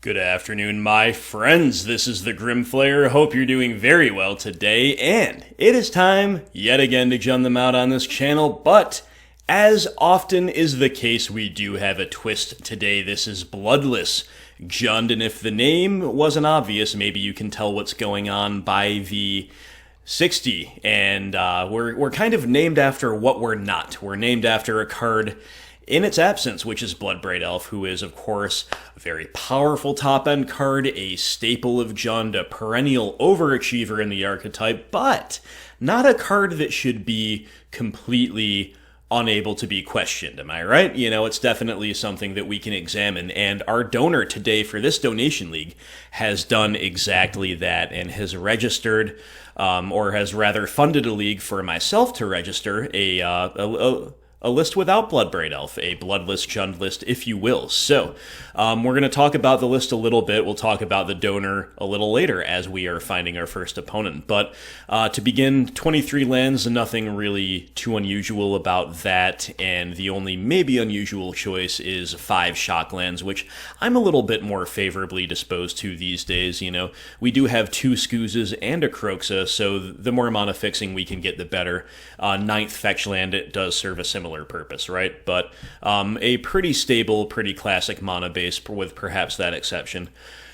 Good afternoon, my friends. This is the Grimflayer. Hope you're doing very well today, and it is time yet again to jump them out on this channel, but as often is the case, we do have a twist today. This is Bloodless Jund, and if the name wasn't obvious, maybe you can tell what's going on by the 60, and we're kind of named after what we're not. We're named after a card in its absence, which is Bloodbraid Elf, who is, of course, a very powerful top-end card, a staple of Jund, a perennial overachiever in the archetype, but not a card that should be completely unable to be questioned, am I right? You know, it's definitely something that we can examine, and our donor today for this donation league has done exactly that, and has registered, or has rather funded a league for myself to register a list without Bloodbraid Elf, a bloodless Jund list, if you will. So, we're going to talk about the list a little bit. We'll talk about the donor a little later as we are finding our first opponent. But to begin, 23 lands, nothing really too unusual about that, and the only maybe unusual choice is 5 shock lands, which I'm a little bit more favorably disposed to these days. You know, we do have 2 Scoozes and a Kroxa, so the more mana fixing we can get, the better. 9th fetch land, it does serve a similar purpose, right? But a pretty stable, pretty classic mana base with perhaps that exception.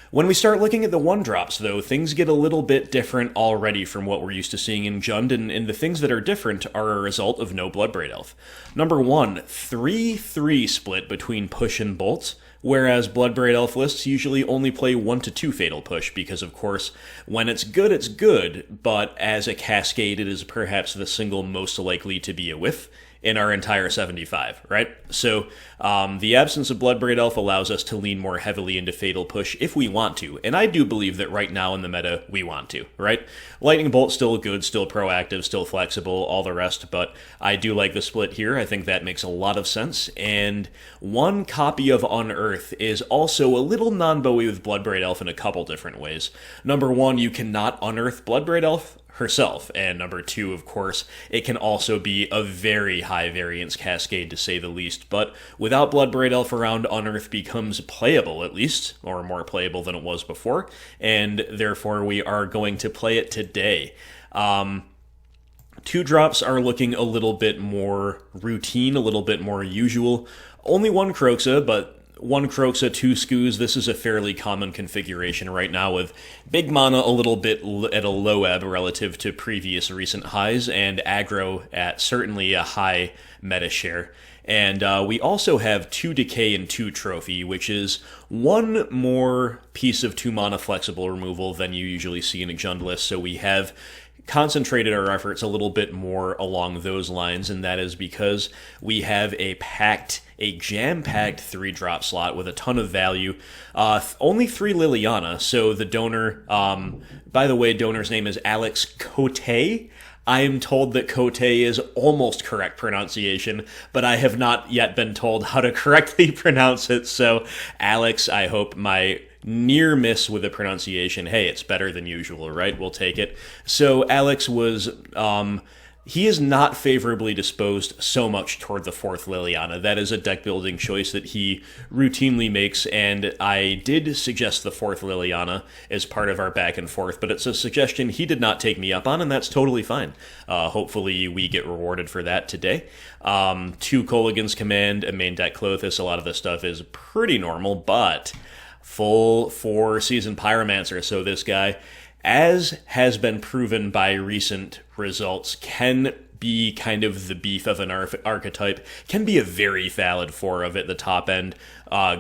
When we start looking at the 1-drops, though, things get a little bit different already from what we're used to seeing in Jund, and the things that are different are a result of no Bloodbraid Elf. Number 1, 3-3 split between push and bolt, whereas Bloodbraid Elf lists usually only play 1 to 2 Fatal Push, because of course, when it's good, but as a cascade it is perhaps the single most likely to be a whiff in our entire 75, right? So the absence of Bloodbraid Elf allows us to lean more heavily into Fatal Push if we want to, and I do believe that right now in the meta, we want to, right? Lightning Bolt still good, still proactive, still flexible, all the rest, but I do like the split here. I think that makes a lot of sense, and 1 copy of Unearth is also a little non-Bowie with Bloodbraid Elf in a couple different ways. Number 1, you cannot unearth Bloodbraid Elf herself, and number 2, of course, it can also be a very high variance cascade, to say the least, but without Bloodbraid Elf around, Unearth becomes playable, at least, or more playable than it was before, and therefore we are going to play it today. 2-drops are looking a little bit more routine, a little bit more usual. Only 1 Kroxa, but 1 Kroxa, 2 Scooz. This is a fairly common configuration right now, with big mana a little bit at a low ebb relative to previous recent highs, and aggro at certainly a high meta share. And we also have 2 Decay and 2 Trophy, which is 1 more piece of 2 mana flexible removal than you usually see in a Jund list, so we have concentrated our efforts a little bit more along those lines, and that is because we have a jam-packed 3-drop slot with a ton of value. Only 3 Liliana, so the donor, by the way, donor's name is Alex Cote. I am told that Cote is almost correct pronunciation, but I have not yet been told how to correctly pronounce it, so Alex, I hope my near miss with the pronunciation, hey, it's better than usual, right? We'll take it. So Alex was, he is not favorably disposed so much toward the 4th Liliana. That is a deck building choice that he routinely makes, and I did suggest the 4th Liliana as part of our back and forth, but it's a suggestion he did not take me up on, and that's totally fine. Hopefully we get rewarded for that today. 2 Kolaghan's Command, a main deck Klothys, a lot of this stuff is pretty normal, but full 4 Seasoned Pyromancer, so this guy, as has been proven by recent results, can be kind of the beef of an archetype, can be a very valid 4 of at the top end,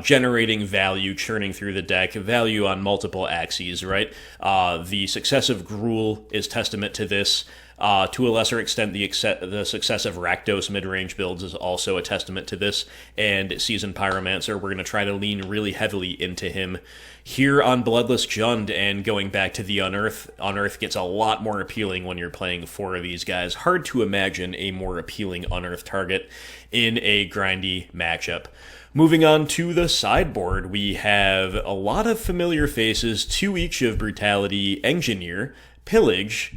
generating value, churning through the deck, value on multiple axes, right? The successive Gruul is testament to this. To a lesser extent, the success of Rakdos mid-range builds is also a testament to this, and Seasoned Pyromancer, we're going to try to lean really heavily into him here on Bloodless Jund, and going back to the Unearth. Unearth gets a lot more appealing when you're playing 4 of these guys. Hard to imagine a more appealing Unearth target in a grindy matchup. Moving on to the sideboard, we have a lot of familiar faces, 2 each of Brutality, Engineer, Pillage,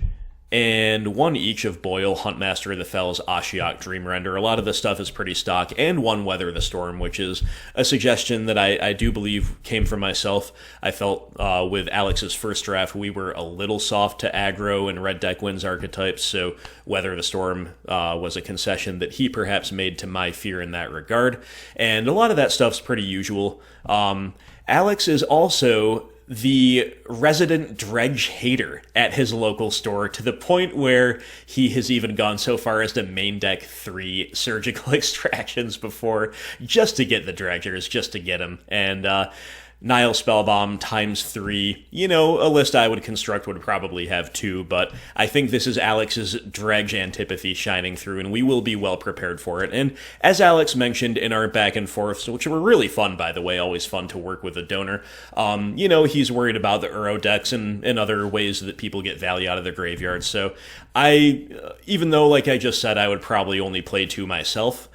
and one each of Boyle, Huntmaster of the Fells, Ashiok, Dreamrender. A lot of this stuff is pretty stock, and one Weather the Storm, which is a suggestion that I do believe came from myself. I felt with Alex's first draft, we were a little soft to aggro and red deck wins archetypes, so Weather the Storm was a concession that he perhaps made to my fear in that regard, and a lot of that stuff's pretty usual. Alex is also the resident dredge hater at his local store, to the point where he has even gone so far as to main deck 3 surgical extractions before, just to get the dredgers, just to get them. And Nihil Spellbomb times 3, you know, a list I would construct would probably have 2, but I think this is Alex's dredge antipathy shining through, and we will be well prepared for it. And as Alex mentioned in our back and forths, which were really fun, by the way, always fun to work with a donor, you know, he's worried about the Uro decks and other ways that people get value out of their graveyards. So even though, like I just said, I would probably only play 2 myself,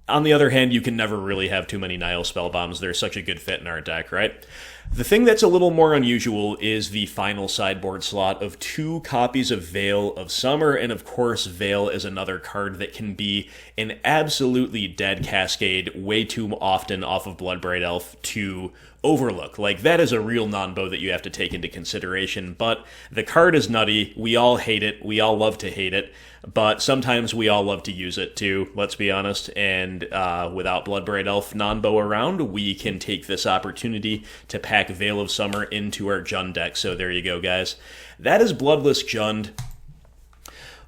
on the other hand, you can never really have too many Nihil Spellbombs. They're such a good fit in our deck, right? The thing that's a little more unusual is the final sideboard slot of 2 copies of Veil of Summer, and of course, Veil is another card that can be an absolutely dead cascade way too often off of Bloodbraid Elf to overlook. Like, that is a real non-bow that you have to take into consideration, but the card is nutty. We all hate it. We all love to hate it, but sometimes we all love to use it too, let's be honest, and without Bloodbraid Elf non-bow around, we can take this opportunity to pack Veil of Summer into our Jund deck. So there you go, guys. That is Bloodless Jund.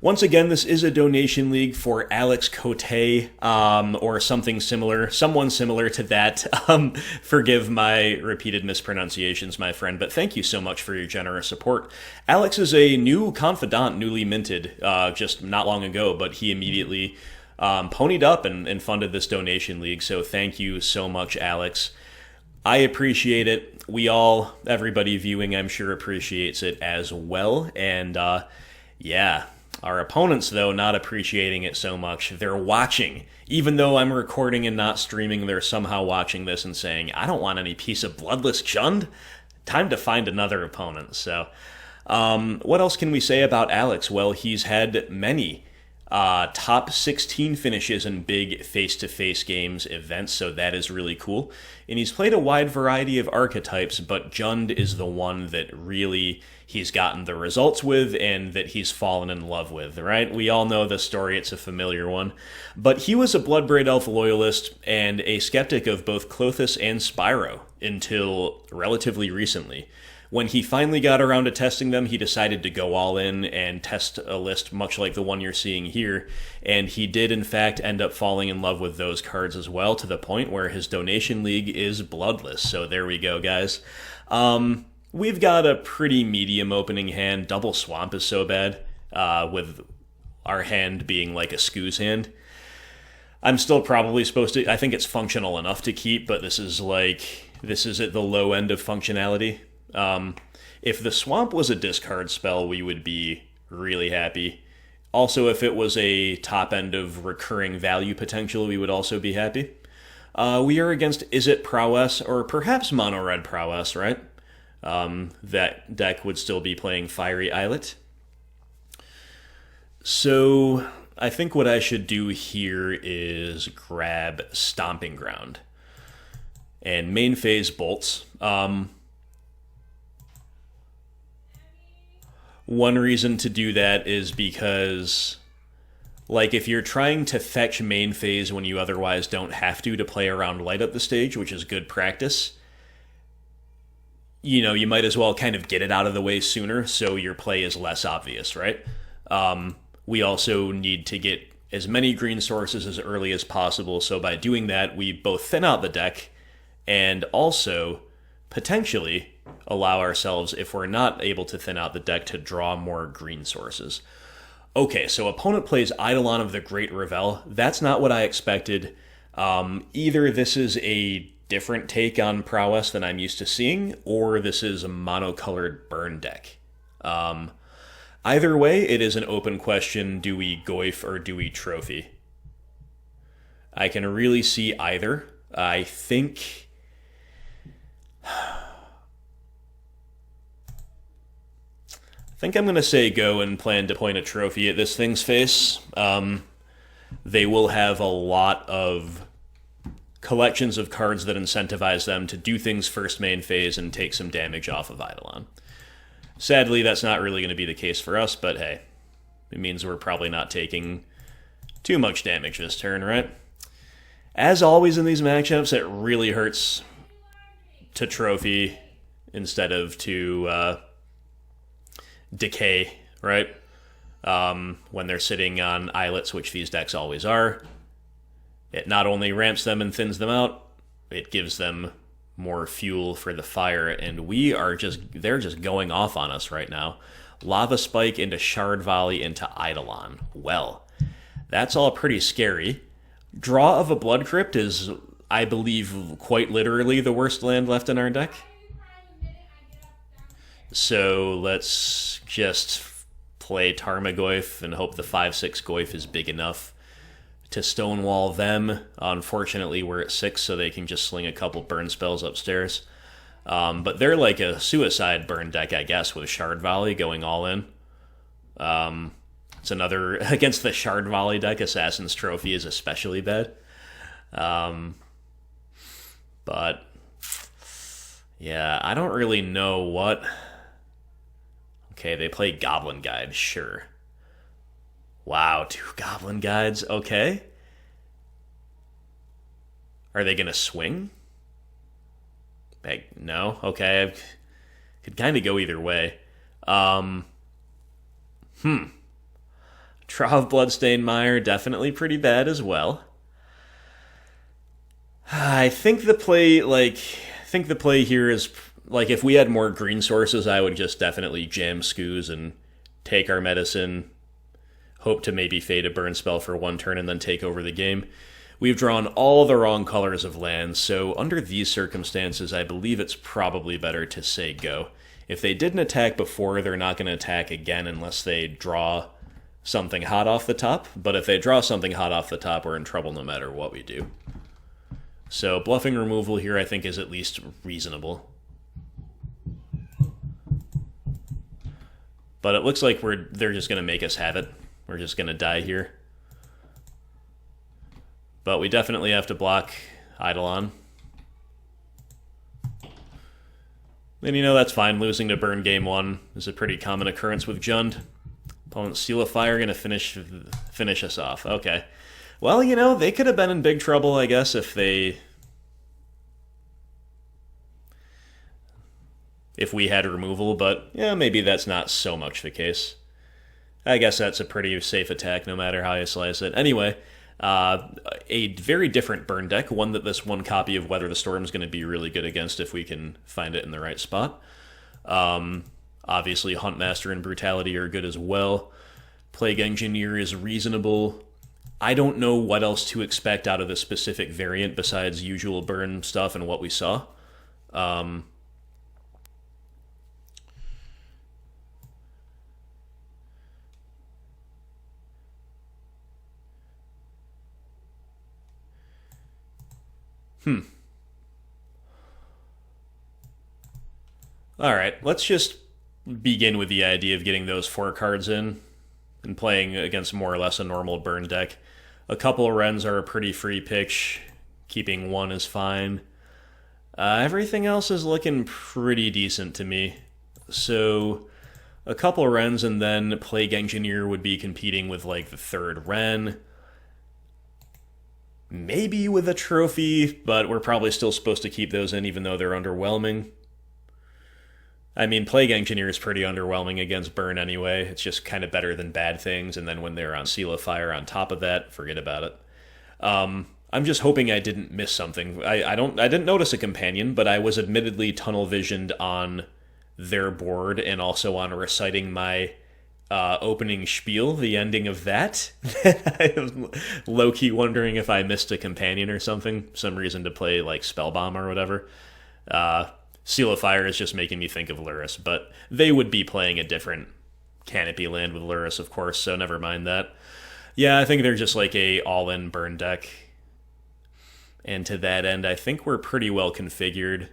Once again, this is a donation league for Alex Cote, or something similar, someone similar to that. Forgive my repeated mispronunciations, my friend, but thank you so much for your generous support. Alex is a new confidant, newly minted, just not long ago, but he immediately ponied up and funded this donation league, so thank you so much, Alex. I appreciate it. Everybody viewing, I'm sure, appreciates it as well, and yeah. Our opponents, though, not appreciating it so much. They're watching. Even though I'm recording and not streaming, they're somehow watching this and saying, I don't want any piece of Bloodless Jund. Time to find another opponent. So, what else can we say about Alex? Well, he's had many top 16 finishes in big face-to-face games events, so that is really cool. And he's played a wide variety of archetypes, but Jund is the one that really he's gotten the results with and that he's fallen in love with, right? We all know the story, it's a familiar one. But he was a Bloodbraid Elf loyalist and a skeptic of both Klothys and Spyro until relatively recently. When he finally got around to testing them, he decided to go all in and test a list much like the one you're seeing here, and he did in fact end up falling in love with those cards as well, to the point where his donation league is Bloodless. So there we go, guys. We've got a pretty medium opening hand. Double Swamp is so bad, with our hand being like a Skoo's hand. I'm still probably supposed to, I think it's functional enough to keep, but this is at the low end of functionality. If the Swamp was a discard spell, we would be really happy. Also, if it was a top end of recurring value potential, we would also be happy. We are against Is It Prowess, or perhaps Mono Red Prowess, right? That deck would still be playing Fiery Islet. So I think what I should do here is grab Stomping Ground and main phase Bolts. One reason to do that is because, like, if you're trying to fetch main phase when you otherwise don't have to play around light up the stage, which is good practice, you know, you might as well kind of get it out of the way sooner so your play is less obvious, right? We also need to get as many green sources as early as possible, so by doing that, we both thin out the deck and also potentially allow ourselves, if we're not able to thin out the deck, to draw more green sources. Okay, so opponent plays Eidolon of the Great Revel. That's not what I expected. Either this is a different take on Prowess than I'm used to seeing, or this is a monocolored burn deck. Either way, it is an open question. Do we Goyf or do we Trophy? I can really see either. I think think I'm going to say go and plan to point a trophy at this thing's face. They will have a lot of collections of cards that incentivize them to do things first main phase and take some damage off of Eidolon. Sadly, that's not really going to be the case for us, but hey, it means we're probably not taking too much damage this turn, right? As always in these matchups, it really hurts to trophy instead of to decay, right? When they're sitting on islets, which these decks always are. It not only ramps them and thins them out, it gives them more fuel for the fire, and they're just going off on us right now. Lava Spike into Shard Volley into Eidolon. Well, that's all pretty scary. Draw of a Blood Crypt is, I believe, quite literally the worst land left in our deck. So let's just play Tarmogoyf and hope the 5/6 Goyf is big enough to stonewall them. Unfortunately, we're at 6, so they can just sling a couple burn spells upstairs. But they're like a suicide burn deck, I guess, with Shard Volley going all in. It's another... Against the Shard Volley deck, Assassin's Trophy is especially bad. But... yeah, I don't really know what... Okay, they play Goblin Guide, sure. Wow, 2 Goblin Guides, okay. Are they going to swing? No? Okay, I could kind of go either way. Draw of Bloodstained Mire, definitely pretty bad as well. I think the play here is, like, if we had more green sources, I would just definitely jam Skoos and take our medicine, hope to maybe fade a burn spell for 1 turn and then take over the game. We've drawn all the wrong colors of lands, so under these circumstances, I believe it's probably better to say go. If they didn't attack before, they're not going to attack again unless they draw something hot off the top, but if they draw something hot off the top, we're in trouble no matter what we do. So bluffing removal here, I think, is at least reasonable. But it looks like they're just going to make us have it. We're just going to die here. But we definitely have to block Eidolon. And, that's fine. Losing to burn game 1 is a pretty common occurrence with Jund. Opponent's Seal of Fire going to finish us off. Okay. Well, they could have been in big trouble, I guess, if we had removal, but yeah, maybe that's not so much the case. I guess that's a pretty safe attack no matter how you slice it. Anyway, a very different burn deck, one that this 1 copy of Weather the Storm is going to be really good against if we can find it in the right spot. Obviously, Huntmaster and Brutality are good as well. Plague Engineer is reasonable. I don't know what else to expect out of this specific variant besides usual burn stuff and what we saw. Alright, let's just begin with the idea of getting those 4 cards in and playing against more or less a normal burn deck. A couple of Wrens are a pretty free pitch. Keeping 1 is fine. Everything else is looking pretty decent to me. So, a couple of Wrens and then Plague Engineer would be competing with, like, the 3rd Wren. Maybe with a trophy, but we're probably still supposed to keep those in even though they're underwhelming. I mean, Plague Engineer is pretty underwhelming against burn anyway. It's just kind of better than bad things, and then when they're on Seal of Fire on top of that, forget about it. I'm just hoping I didn't miss something. I didn't notice a companion, but I was admittedly tunnel visioned on their board and also on reciting my opening spiel, the ending of that. I was low-key wondering if I missed a companion or something, some reason to play like Spellbomb or whatever. Seal of Fire is just making me think of Lurrus, but they would be playing a different Canopy land with Lurrus, of course, so never mind that. Yeah, I think they're just like a all-in burn deck. And to that end, I think we're pretty well configured.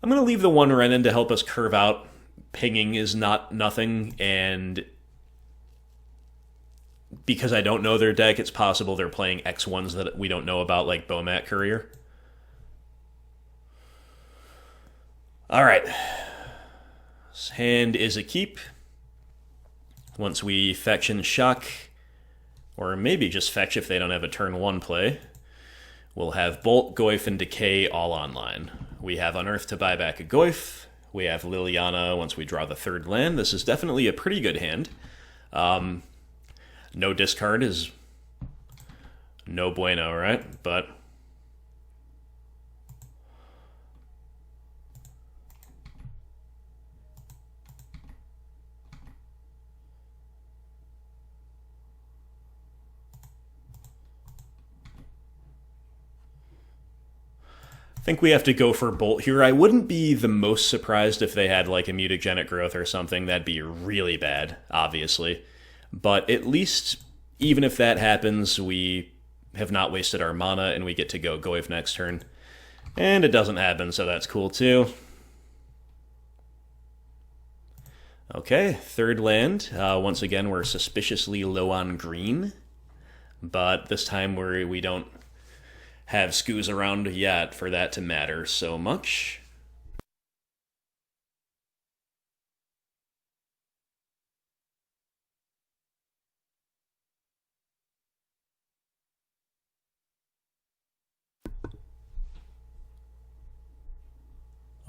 I'm going to leave the 1 Wrenn in to help us curve out pinging is not nothing, and because I don't know their deck, it's possible they're playing X1s that we don't know about, like Bomat Courier. Alright. This hand is a keep. Once we fetch and shock, or maybe just fetch if they don't have a turn 1 play, we'll have Bolt, Goyf, and Decay all online. We have Unearth to buy back a Goyf. We have Liliana once we draw the 3rd land. This is definitely a pretty good hand. No discard is no bueno, right? But I think we have to go for Bolt here. I wouldn't be the most surprised if they had like a mutagenic growth or something. That'd be really bad, obviously. But at least, even if that happens, we have not wasted our mana and we get to go Goyf next turn. And it doesn't happen, so that's cool too. Okay, 3rd land. Once again, we're suspiciously low on green. But this time we don't have Skoos around yet for that to matter so much.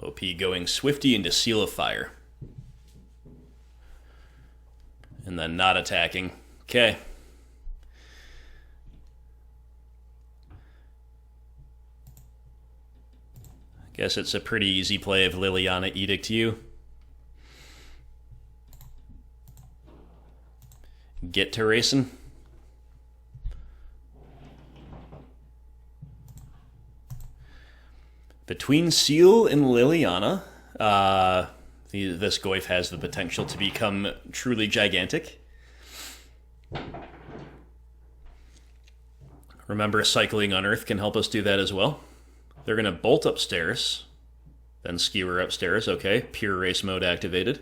OP going Swifty into Seal of Fire. And then not attacking. Okay. Guess it's a pretty easy play of Liliana Edict you. Get to racing. Between Seal and Liliana, this Goyf has the potential to become truly gigantic. Remember, cycling Unearth can help us do that as well. They're going to bolt upstairs, then skewer upstairs. Okay, pure race mode activated.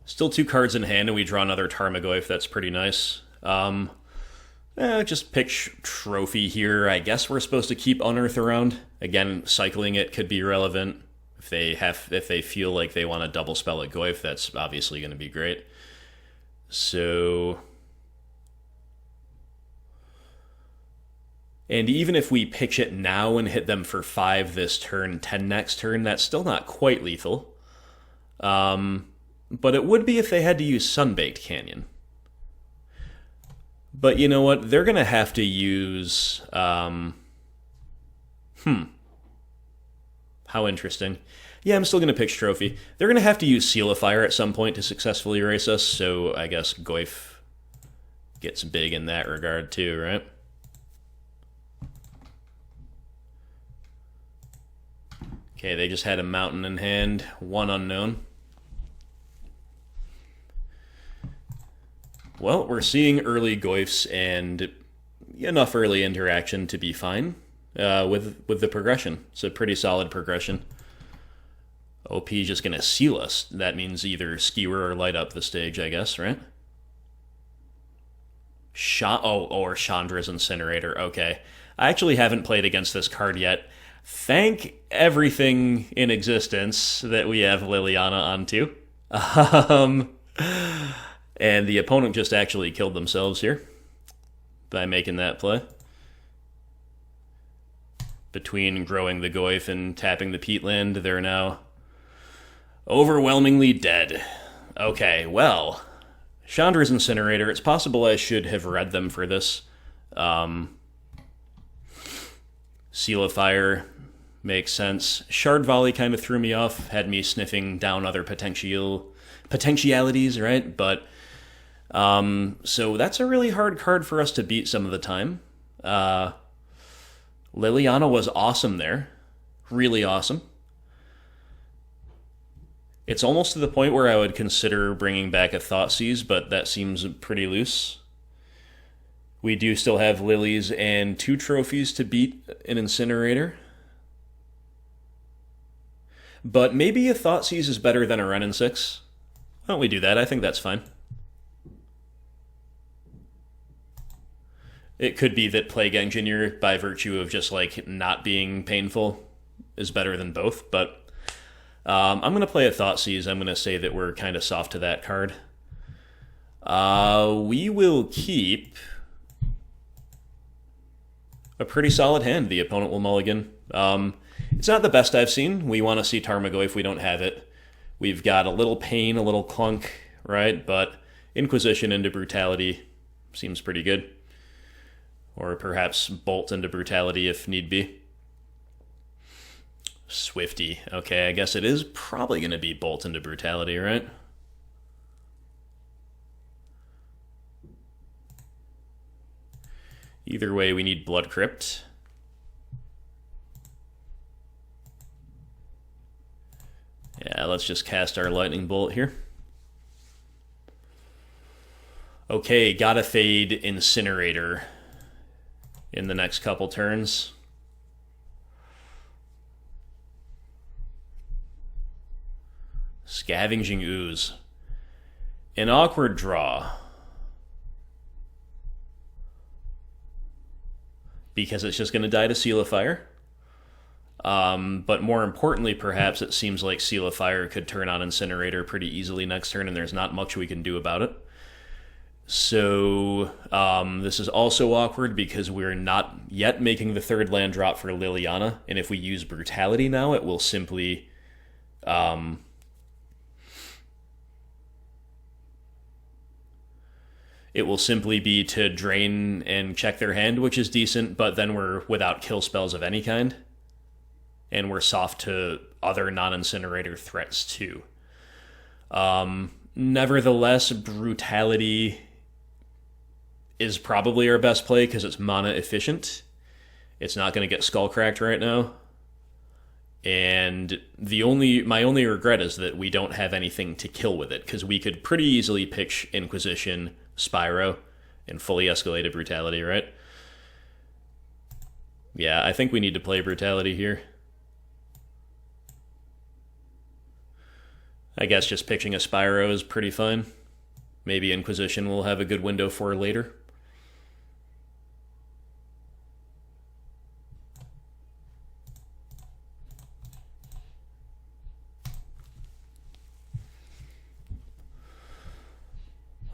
Still 2 cards in hand, and we draw another Tarmogoyf. That's pretty nice. Just pick Trophy here. I guess we're supposed to keep Unearth around. Again, cycling it could be relevant. If they feel like they want to double spell a Goyf, that's obviously going to be great. So, and even if we pitch it now and hit them for 5 this turn, 10 next turn, that's still not quite lethal. But it would be if they had to use Sunbaked Canyon. But you know what? They're going to have to use... How interesting. Yeah, I'm still going to pick Trophy. They're going to have to use Seal of Fire at some point to successfully erase us, so I guess Goyf gets big in that regard too, right? Okay, they just had a mountain in hand, 1 unknown. Well, we're seeing early Goyfs and enough early interaction to be fine with the progression. It's a pretty solid progression. OP just going to seal us. That means either skewer or light up the stage, I guess, right? Or Chandra's Incinerator. Okay. I actually haven't played against this card yet. Thank everything in existence that we have Liliana onto. And the opponent just actually killed themselves here by making that play. Between growing the Goyf and tapping the Peatland, they're now overwhelmingly dead. Okay, well, Chandra's Incinerator, it's possible I should have read them for this. Seal of Fire makes sense. Shard Volley kind of threw me off, had me sniffing down other potentialities, right? But, so that's a really hard card for us to beat some of the time. Liliana was awesome there. Really awesome. It's almost to the point where I would consider bringing back a Thoughtseize, but that seems pretty loose. We do still have Lilies and 2 trophies to beat an Incinerator. But maybe a Thoughtseize is better than a Wrenn and Six. Why don't we do that? I think that's fine. It could be that Plague Engineer, by virtue of just, like, not being painful, is better than both, but I'm going to play a Thoughtseize. I'm going to say that we're kind of soft to that card. We will keep a pretty solid hand. The opponent will mulligan. It's not the best I've seen. We want to see Tarmogoyf. We don't have it. We've got a little pain, a little clunk, right? But Inquisition into Brutality seems pretty good. Or perhaps Bolt into Brutality if need be. Swifty. Okay, I guess it is probably going to be Bolt into Brutality, right? Either way, we need Blood Crypt. Yeah, let's just cast our Lightning Bolt here. Okay, gotta fade Incinerator in the next couple turns. Scavenging Ooze. An awkward draw. Because it's just going to die to Seal of Fire. But more importantly, perhaps, it seems like Seal of Fire could turn on Incinerator pretty easily next turn, and there's not much we can do about it. So this is also awkward because we're not yet making the third land drop for Liliana, and if we use Brutality now, it will simply be to drain and check their hand, which is decent, but then we're without kill spells of any kind, and we're soft to other non-Incinerator threats too. Nevertheless, Brutality is probably our best play because it's mana efficient. It's not going to get skullcracked right now. And my only regret is that we don't have anything to kill with it, because we could pretty easily pitch Inquisition, Spyro, and fully escalated Brutality, right? Yeah, I think we need to play Brutality here. I guess just pitching a Spyro is pretty fine. Maybe Inquisition will have a good window for later.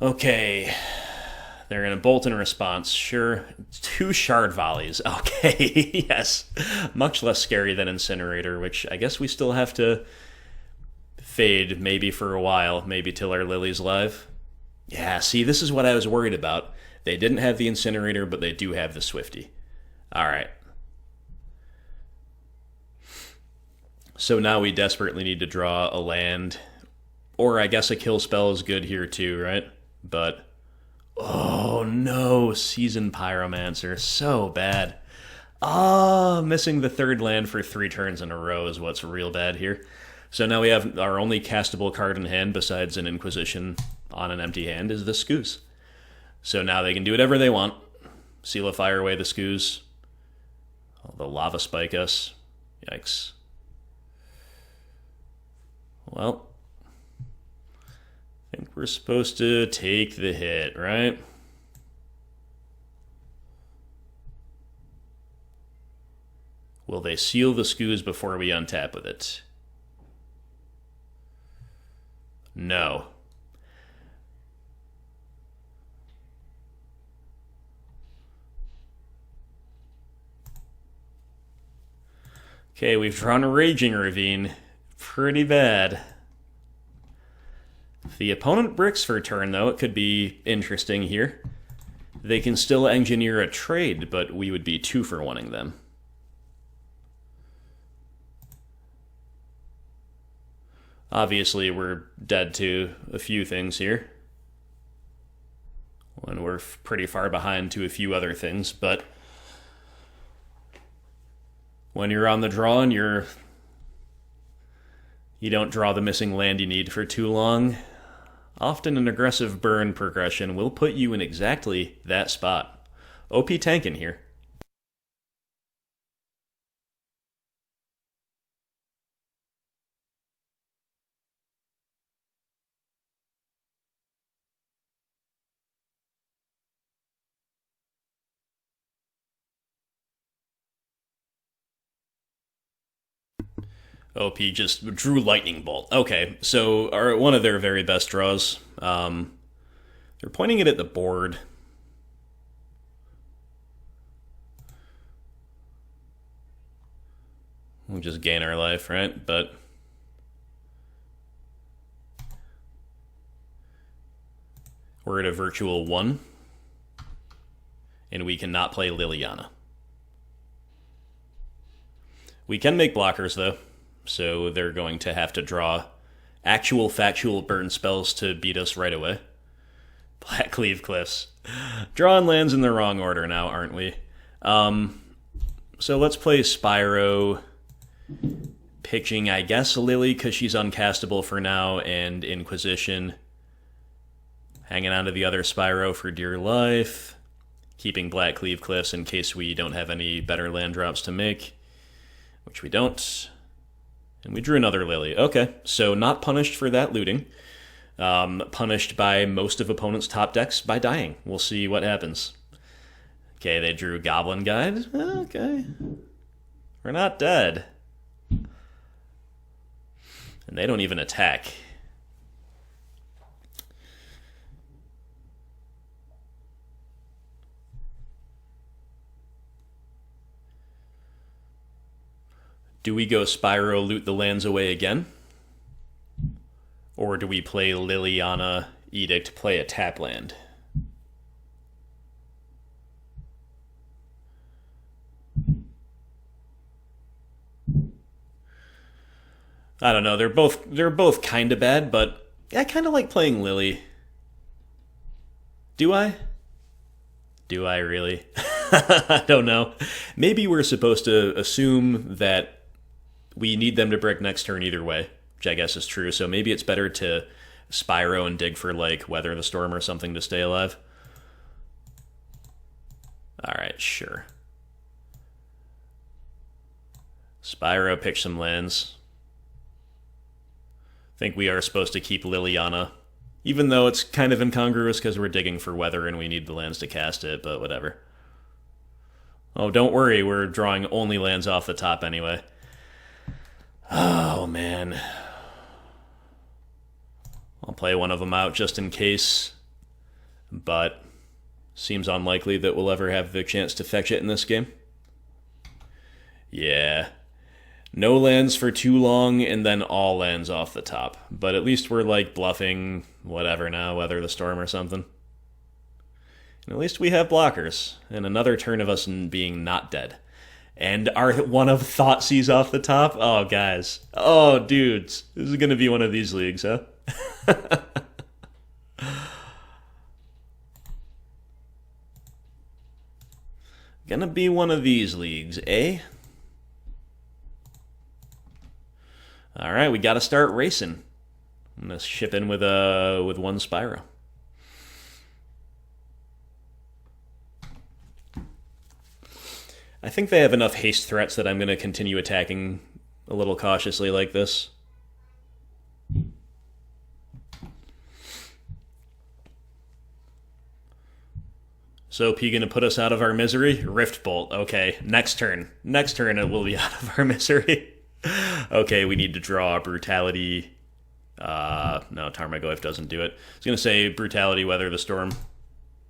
Okay, they're going to bolt in response. Sure, 2 shard volleys. Okay, yes. Much less scary than Incinerator, which I guess we still have to fade maybe for a while, maybe till our Lily's live. Yeah, see, this is what I was worried about. They didn't have the Incinerator, but they do have the Swifty. All right. So now we desperately need to draw a land, or I guess a kill spell is good here too, right? But, oh no, Seasoned Pyromancer, so bad. Missing the third land for 3 turns in a row is what's real bad here. So now we have our only castable card in hand besides an Inquisition on an empty hand is the Skoos. So now they can do whatever they want. Seal of Fire away the Skoos. They'll Lava Spike us. Yikes. Well, I think we're supposed to take the hit, right? Will they seal the Skoos before we untap with it? No. Okay, we've drawn a Raging Ravine. Pretty bad. If the opponent bricks for a turn, though, it could be interesting here. They can still engineer a trade, but we would be 2 for 1ing them. Obviously, we're dead to a few things here. And we're pretty far behind to a few other things, but when you're on the draw and you don't draw the missing land you need for too long, often an aggressive burn progression will put you in exactly that spot. OP tanking here. OP just drew Lightning Bolt. Okay, so one of their very best draws. They're pointing it at the board. We'll just gain our life, right? But we're at a virtual 1. And we cannot play Liliana. We can make blockers, though. So they're going to have to draw actual factual burn spells to beat us right away. Blackcleave Cliffs. Drawing lands in the wrong order now, aren't we? So let's play Spyro. Pitching, I guess, Lily, because she's uncastable for now, and Inquisition. Hanging on to the other Spyro for dear life. Keeping Blackcleave Cliffs in case we don't have any better land drops to make. Which we don't. And we drew another Lily. Okay, so not punished for that looting. Punished by most of opponents' top decks by dying. We'll see what happens. Okay, they drew Goblin Guide. Okay. We're not dead. And they don't even attack. Do we go Spyro, loot the lands away again? Or do we play Liliana, Edict, play a tap land? I don't know. They're both kind of bad, but I kind of like playing Lily. Do I? Do I really? I don't know. Maybe we're supposed to assume that we need them to brick next turn either way, which I guess is true. So maybe it's better to Spyro and dig for, like, Weather the Storm or something to stay alive. Alright, sure. Spyro, pitch some lands. I think we are supposed to keep Liliana, even though it's kind of incongruous because we're digging for weather and we need the lands to cast it, but whatever. Oh, don't worry, we're drawing only lands off the top anyway. Oh, man. I'll play one of them out just in case, but seems unlikely that we'll ever have the chance to fetch it in this game. Yeah. No lands for too long, and then all lands off the top. But at least we're, like, bluffing whatever now, Weather the Storm or something. And at least we have blockers, and another turn of us being not dead. And our one of Thoughtseize off the top? Oh, guys. Oh, dudes. This is going to be one of these leagues, huh? Gonna be one of these leagues, eh? All right, we got to start racing. I'm gonna ship in with one Spyro. I think they have enough haste threats that I'm gonna continue attacking a little cautiously like this. So P gonna put us out of our misery? Rift Bolt. Okay, next turn. Next turn it will be out of our misery. Okay, we need to draw Brutality. No, Tarmogoyf doesn't do it. I was going to say Brutality, Weather the Storm.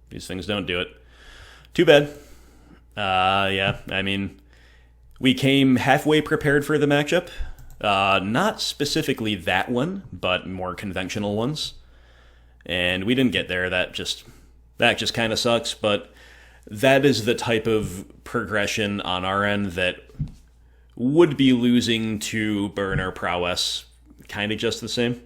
These things don't do it. Too bad. Yeah, I mean, we came halfway prepared for the matchup. Not specifically that one, but more conventional ones. And we didn't get there. That just kind of sucks, but that is the type of progression on our end that would be losing to Burn or Prowess kind of just the same.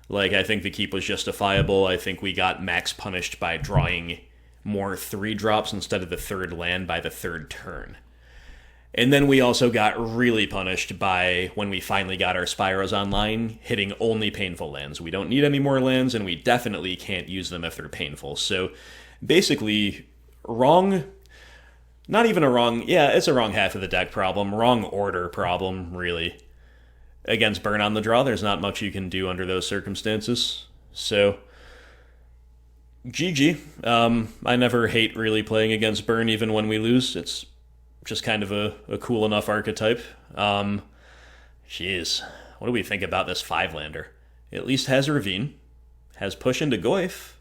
Like, I think the keep was justifiable. I think we got max punished by drawing more 3-drops instead of the third land by the third turn. And then we also got really punished by, when we finally got our Spyros online, hitting only painful lands. We don't need any more lands, and we definitely can't use them if they're painful. So, basically, wrong... Not even a wrong... Yeah, it's a wrong half of the deck problem. Wrong order problem, really. Against Burn on the draw, there's not much you can do under those circumstances. So, GG. I never hate really playing against Burn, even when we lose. It's just kind of a cool enough archetype. Jeez, what do we think about this 5-lander? It at least has Ravine, has push into Goyf.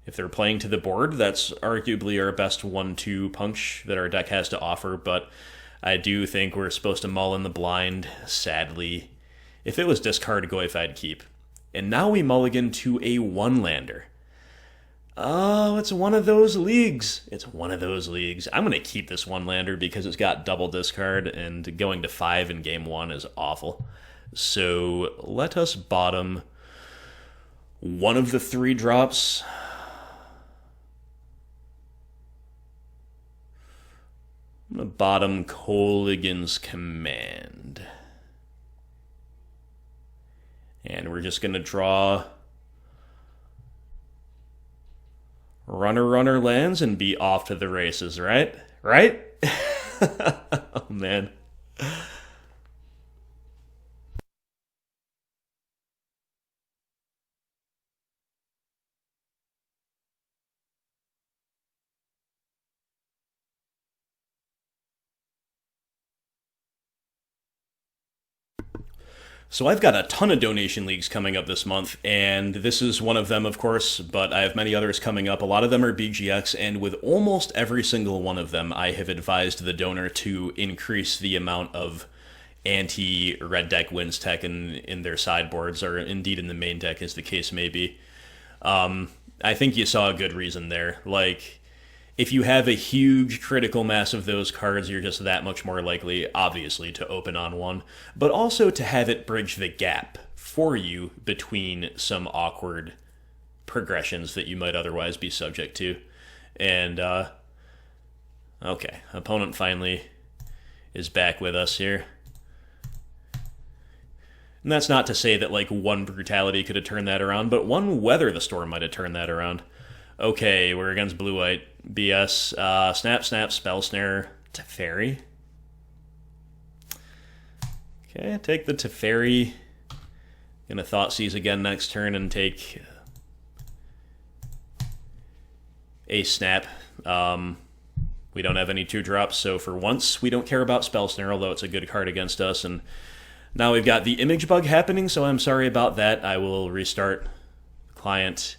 If they're playing to the board, that's arguably our best 1-2 punch that our deck has to offer, but I do think we're supposed to mull in the blind, sadly. If it was discard Goyf, I'd keep. And now we mulligan to a 1-lander. Oh, it's one of those leagues. It's one of those leagues. I'm going to keep this 1-lander because it's got double discard, and going to 5 in game 1 is awful. So let us bottom one of the 3 drops. I'm going to bottom Kolaghan's Command. And we're just going to draw Runner lands and be off to the races, right? Right? Oh, man. So I've got a ton of donation leagues coming up this month, and this is one of them, of course, but I have many others coming up. A lot of them are BGX, and with almost every single one of them, I have advised the donor to increase the amount of anti-red deck wins tech in their sideboards, or indeed in the main deck, as the case may be. I think you saw a good reason there. Like, if you have a huge critical mass of those cards, you're just that much more likely, obviously, to open on one, but also to have it bridge the gap for you between some awkward progressions that you might otherwise be subject to. And, okay, opponent finally is back with us here. And that's not to say that, like, one Brutality could have turned that around, but one Weather the Storm might have turned that around. Okay, we're against blue-white. BS. Snap, Snap, Spell Snare, Teferi. Okay, take the Teferi. Gonna Thoughtseize again next turn and take a Snap. We don't have any 2-drops, so for once we don't care about Spell Snare, although it's a good card against us. And now we've got the image bug happening, so I'm sorry about that. I will restart client.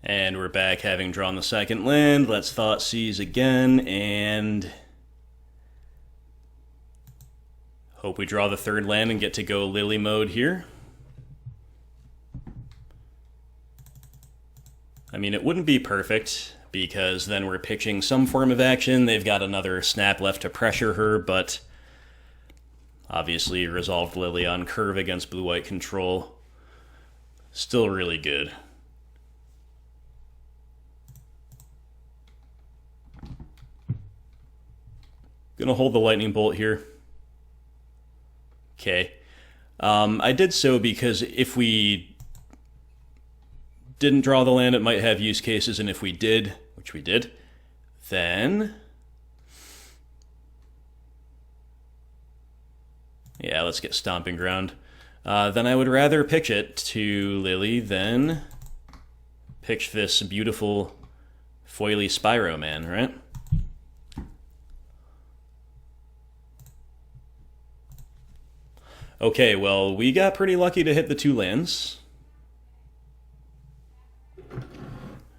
And we're back, having drawn the second land. Let's Thoughtseize again, and hope we draw the third land and get to go Lily mode here. I mean, it wouldn't be perfect, because then we're pitching some form of action. They've got another Snap left to pressure her, but obviously resolved Lily on curve against blue-white control. Still really good. Gonna hold the lightning bolt here. Okay. I did so because if we didn't draw the land, it might have use cases, and if we did, which we did, then yeah, let's get Stomping Ground. Then I would rather pitch it to Lily than pitch this beautiful foily Spyro man, right? Okay, well, we got pretty lucky to hit the 2 lands.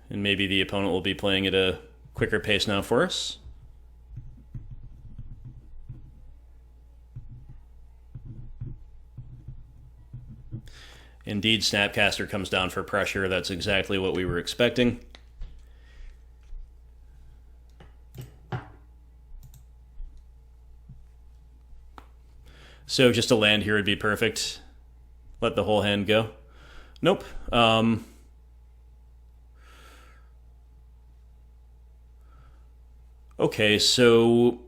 And maybe the opponent will be playing at a quicker pace now for us. Indeed, Snapcaster comes down for pressure. That's exactly what we were expecting. So just a land here would be perfect. Let the whole hand go. Nope. Okay, so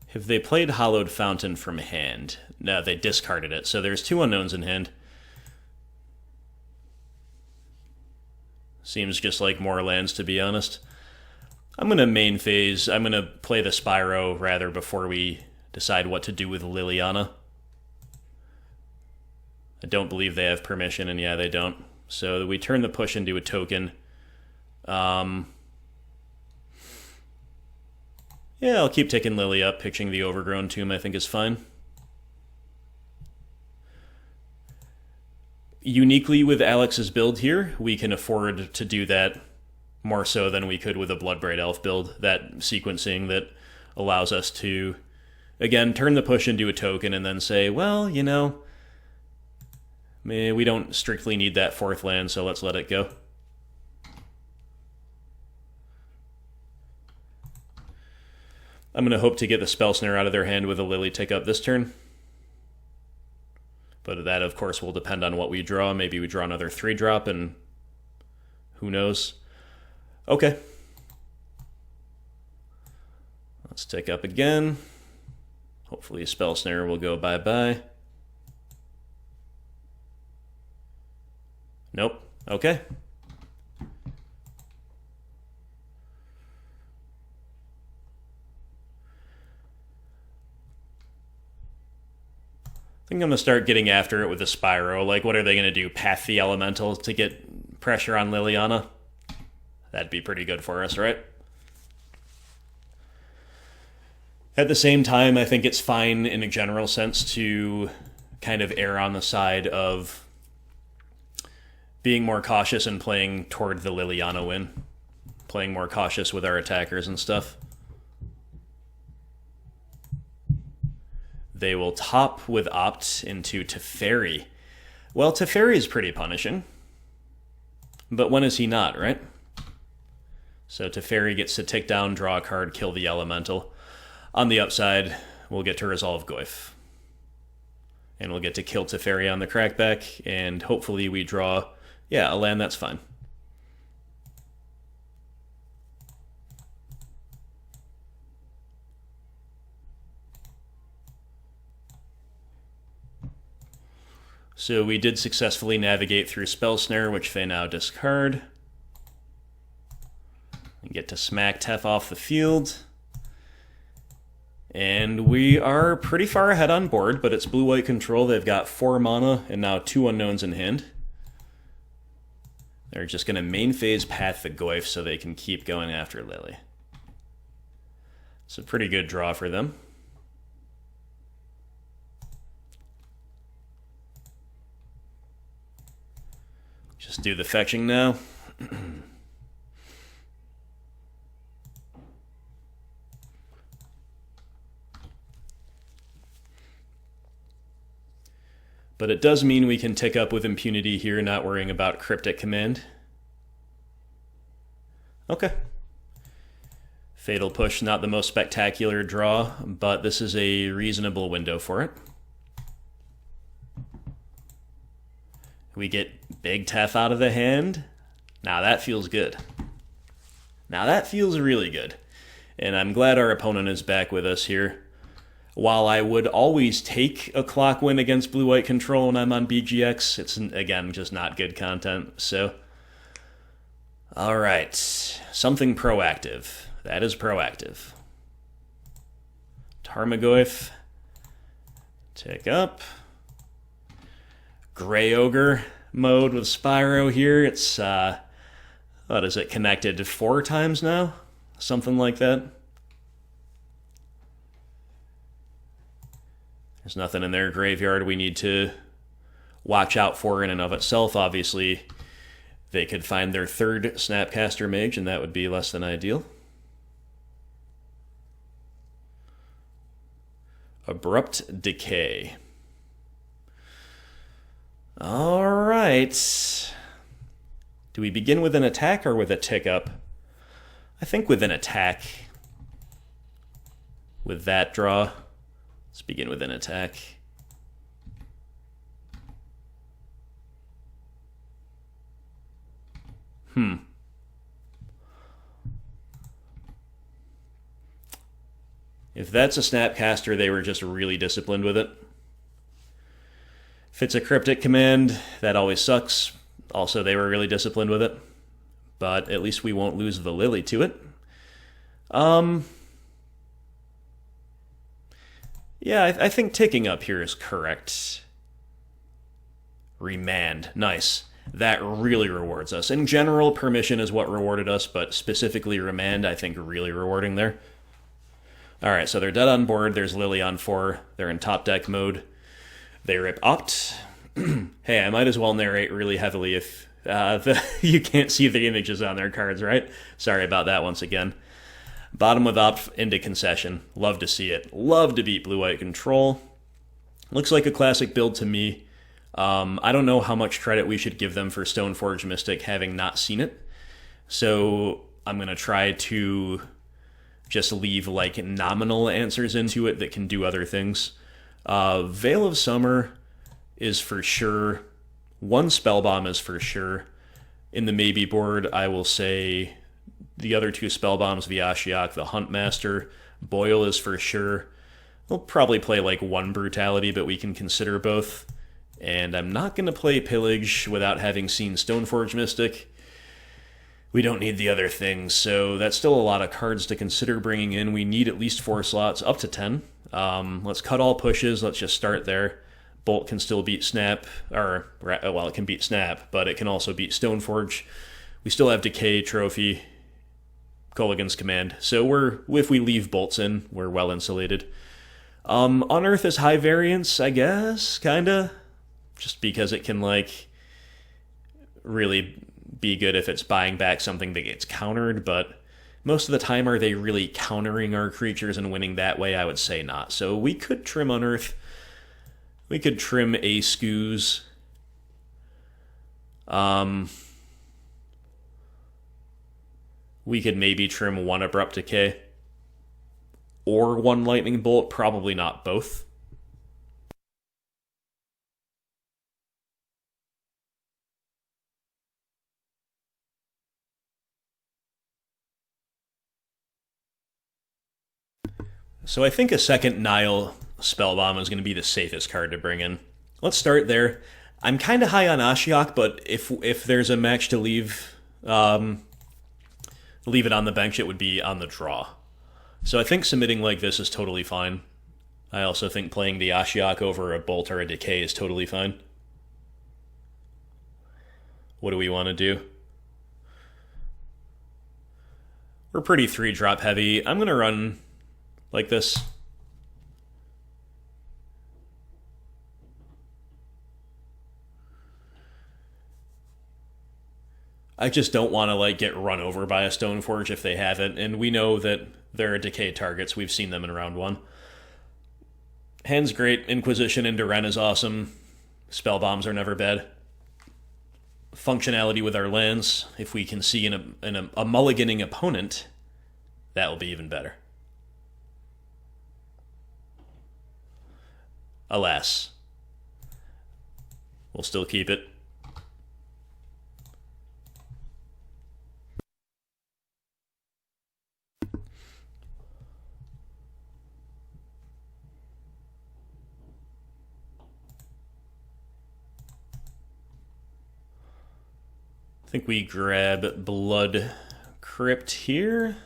have they played Hallowed Fountain from hand? No, they discarded it. So there's 2 unknowns in hand. Seems just like more lands, to be honest. I'm going to main phase. I'm going to play the Spyro, rather, before we decide what to do with Liliana. I don't believe they have permission, and yeah, they don't. So we turn the push into a token. Yeah, I'll keep ticking Lily up. Pitching the Overgrown Tomb I think is fine. Uniquely with Alex's build here, we can afford to do that more so than we could with a Bloodbraid Elf build. That sequencing that allows us to, again, turn the push into a token and then say, well, you know, we don't strictly need that 4th land, so let's let it go. I'm going to hope to get the Spell Snare out of their hand with a Lily tick up this turn. But that, of course, will depend on what we draw. Maybe we draw another 3-drop, and who knows. Okay. Let's tick up again. Hopefully a Spell Snare will go bye-bye. Nope. Okay. I think I'm going to start getting after it with the Spyro. Like, what are they going to do? Path the Elemental to get pressure on Liliana? That'd be pretty good for us, right? At the same time, I think it's fine in a general sense to kind of err on the side of being more cautious and playing toward the Liliana win. Playing more cautious with our attackers and stuff. They will top with Opt into Teferi. Well, Teferi is pretty punishing. But when is he not, right? So Teferi gets to tick down, draw a card, kill the Elemental. On the upside, we'll get to resolve Goyf. And we'll get to kill Teferi on the crackback, and hopefully we draw, yeah, a land that's fine. So we did successfully navigate through Spell Snare, which they now discard. We get to smack Tef off the field. And we are pretty far ahead on board, but it's blue-white control. They've got 4 mana and now 2 unknowns in hand. They're just going to main phase Path the Goyf so they can keep going after Lily. It's a pretty good draw for them. Just do the fetching now. But it does mean we can tick up with impunity here, not worrying about Cryptic Command. Okay. Fatal Push, not the most spectacular draw, but this is a reasonable window for it. We get Big Tef out of the hand. Now that feels good. Now that feels really good. And I'm glad our opponent is back with us here. While I would always take a clock win against blue-white control when I'm on BGX, it's, again, just not good content. So, all right. Something proactive. That is proactive. Tarmogoyf. Tick up. Grey Ogre mode with Spyro here. It's, what is it, connected 4 times now? Something like that. There's nothing in their graveyard we need to watch out for in and of itself. Obviously, they could find their 3rd Snapcaster Mage, and that would be less than ideal. Abrupt Decay. All right. Do we begin with an attack or with a tick up? I think with an attack. With that draw. Let's begin with an attack. If that's a Snapcaster, they were just really disciplined with it. If it's a Cryptic Command, that always sucks. Also, they were really disciplined with it. But at least we won't lose the Lily to it. Yeah, I think ticking up here is correct. Remand. Nice. That really rewards us. In general, permission is what rewarded us, but specifically remand, I think, really rewarding there. Alright, so they're dead on board. There's Lily on 4. They're in top deck mode. They rip Opt. Hey, I might as well narrate really heavily if you can't see the images on their cards, right? Sorry about that once again. Bottom with Opt into Concession. Love to see it. Love to beat blue-white control. Looks like a classic build to me. I don't know how much credit we should give them for Stoneforge Mystic having not seen it. So I'm going to try to just leave like nominal answers into it that can do other things. Veil of Summer is for sure. One Spellbomb is for sure. In the maybe board, I will say the other 2 Spellbombs, the Ashiok, the Huntmaster. Boil is for sure. We'll probably play like 1 Brutality, but we can consider both. And I'm not going to play Pillage without having seen Stoneforge Mystic. We don't need the other things, so that's still a lot of cards to consider bringing in. We need at least 4 slots, up to 10. Let's cut all pushes. Let's just start there. Bolt can still beat Snap, or, well, it can beat Snap, but it can also beat Stoneforge. We still have Decay, Trophy, Kolaghan's Command. So if we leave bolts in, we're well insulated. Unearth is high variance, I guess, kinda. Just because it can, like, really be good if it's buying back something that gets countered, but most of the time, are they really countering our creatures and winning that way? I would say not. So we could trim Unearth. We could trim a Ooze. We could maybe trim 1 Abrupt Decay. Or 1 Lightning Bolt, probably not both. So I think a second Nihil Spellbomb is going to be the safest card to bring in. Let's start there. I'm kind of high on Ashiok, but if there's a match to leave it on the bench, it would be on the draw. So I think submitting like this is totally fine. I also think playing the Ashiok over a Bolt or a Decay is totally fine. What do we want to do? We're pretty 3-drop heavy. I'm going to run like this. I just don't want to like get run over by a Stoneforge if they haven't, and we know that there are Decay targets. We've seen them in round 1. Hand's great. Inquisition into Wrenn is awesome. Spellbombs are never bad. Functionality with our lands, if we can see in a mulliganing opponent, that will be even better. Alas. We'll still keep it. I think we grab Blood Crypt here.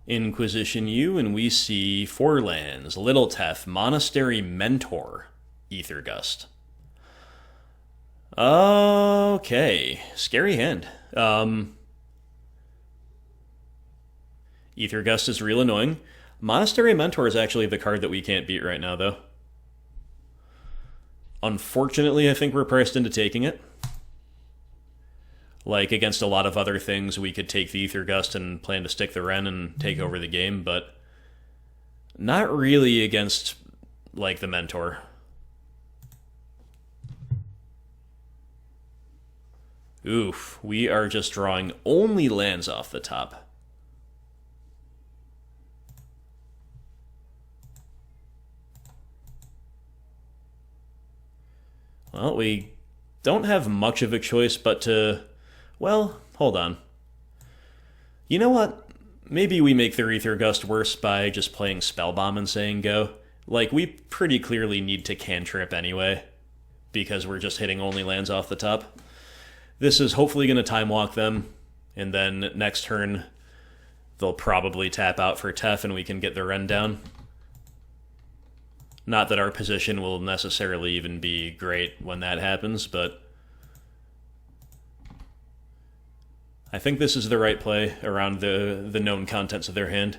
Inquisition U, and we see 4 lands. Little Tef, Monastery Mentor, Aethergust. Okay, scary hand. Aethergust is real annoying. Monastery Mentor is actually the card that we can't beat right now, though. Unfortunately, I think we're priced into taking it. Like, against a lot of other things, we could take the Aethergust and plan to stick the Wrenn and take over the game, but not really against, like, the Mentor. Oof, we are just drawing only lands off the top. Well, we don't have much of a choice but to... Well, hold on. You know what? Maybe we make their Aethergust worse by just playing Spellbomb and saying go. Like, we pretty clearly need to cantrip anyway, because we're just hitting only lands off the top. This is hopefully going to time walk them, and then next turn they'll probably tap out for Tef and we can get the Wrenn down. Not that our position will necessarily even be great when that happens, but... I think this is the right play around the known contents of their hand.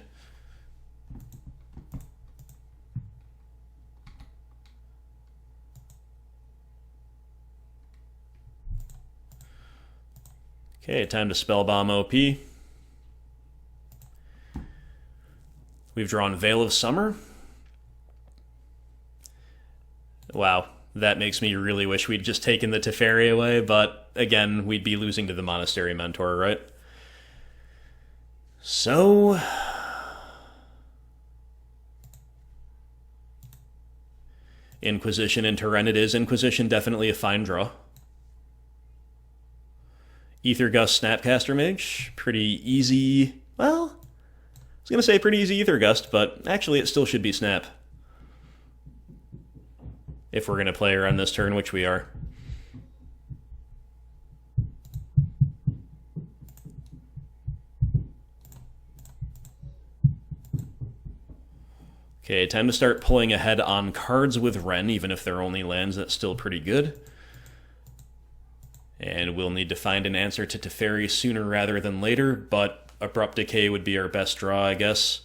Okay, time to Spellbomb OP. We've drawn Veil of Summer. Wow, that makes me really wish we'd just taken the Teferi away, but again, we'd be losing to the Monastery Mentor, right? So... Inquisition into Wrenn it is. Inquisition, definitely a fine draw. Aether Gust Snapcaster Mage, pretty easy. Well, I was going to say pretty easy Aether Gust, but actually it still should be Snap. If we're going to play her on this turn, which we are. Okay, time to start pulling ahead on cards with Wrenn, even if they're only lands, that's still pretty good. And we'll need to find an answer to Teferi sooner rather than later, but Abrupt Decay would be our best draw, I guess.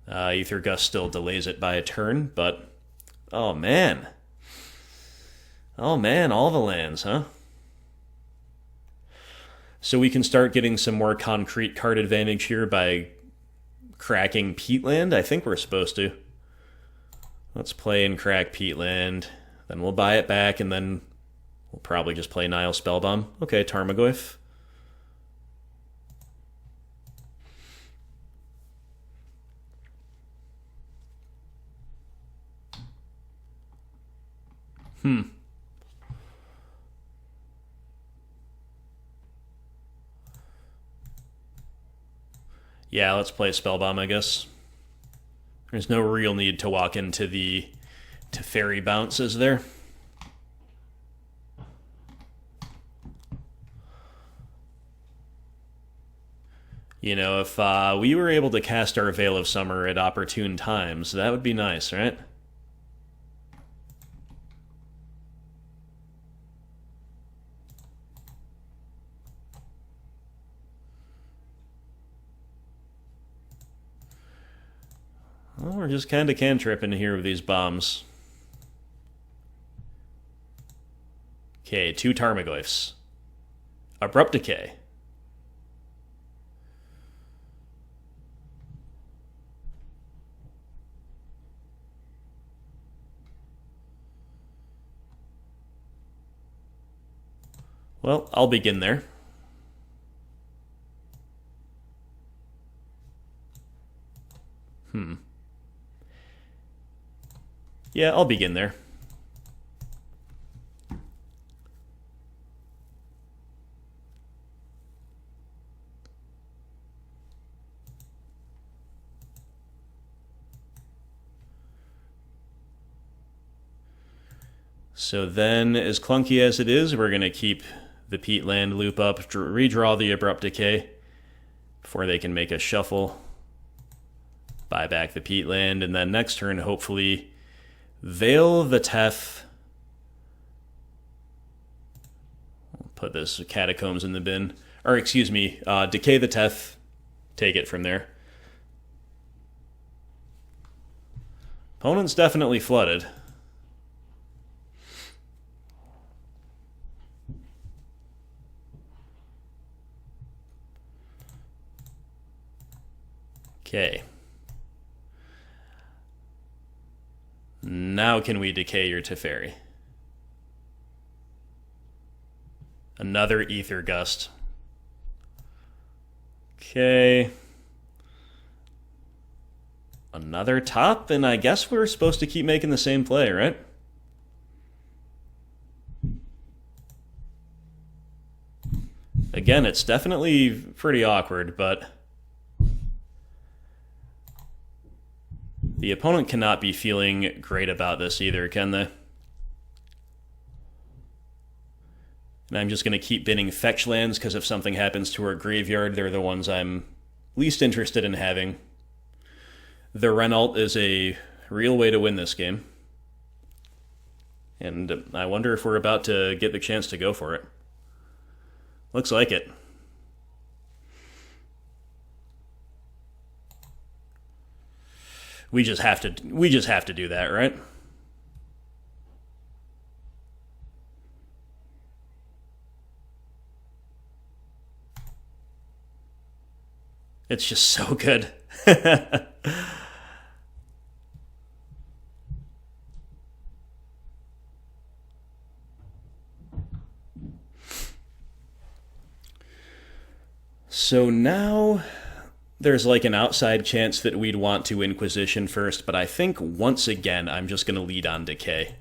Aether Gust still delays it by a turn, but... Oh, man. Oh, man, all the lands, huh? So we can start getting some more concrete card advantage here by cracking Peatland. I think we're supposed to. Let's play and crack Peatland. Then we'll buy it back, and then... We'll probably just play Nihil Spellbomb. Okay, Tarmogoyf. Yeah, let's play Spellbomb, I guess. There's no real need to walk into the Teferi bounces there. You know, if we were able to cast our Veil of Summer at opportune times, that would be nice, right? Well, we're just kind of cantripping here with these bombs. Okay, 2 Tarmogoyfs. Abrupt Decay. Well, I'll begin there. Yeah, I'll begin there. So then, as clunky as it is, we're going to keep the Peatland loop up, redraw the Abrupt Decay before they can make a shuffle, buy back the Peatland, and then next turn, hopefully, Veil the Tef. I'll put this Catacombs in the bin. Or, excuse me, Decay the Tef, take it from there. Opponent's definitely flooded. Okay. Now can we decay your Teferi? Another Aether Gust. Okay. Another top, and I guess we're supposed to keep making the same play, right? Again, it's definitely pretty awkward, but... the opponent cannot be feeling great about this either, can they? And I'm just going to keep binning fetch lands, because if something happens to our graveyard, they're the ones I'm least interested in having. The Wrenn ult is a real way to win this game. And I wonder if we're about to get the chance to go for it. Looks like it. We just have to do that, right? It's just so good. So now there's like an outside chance that we'd want to Inquisition first, but I think once again I'm just going to lead on Decay.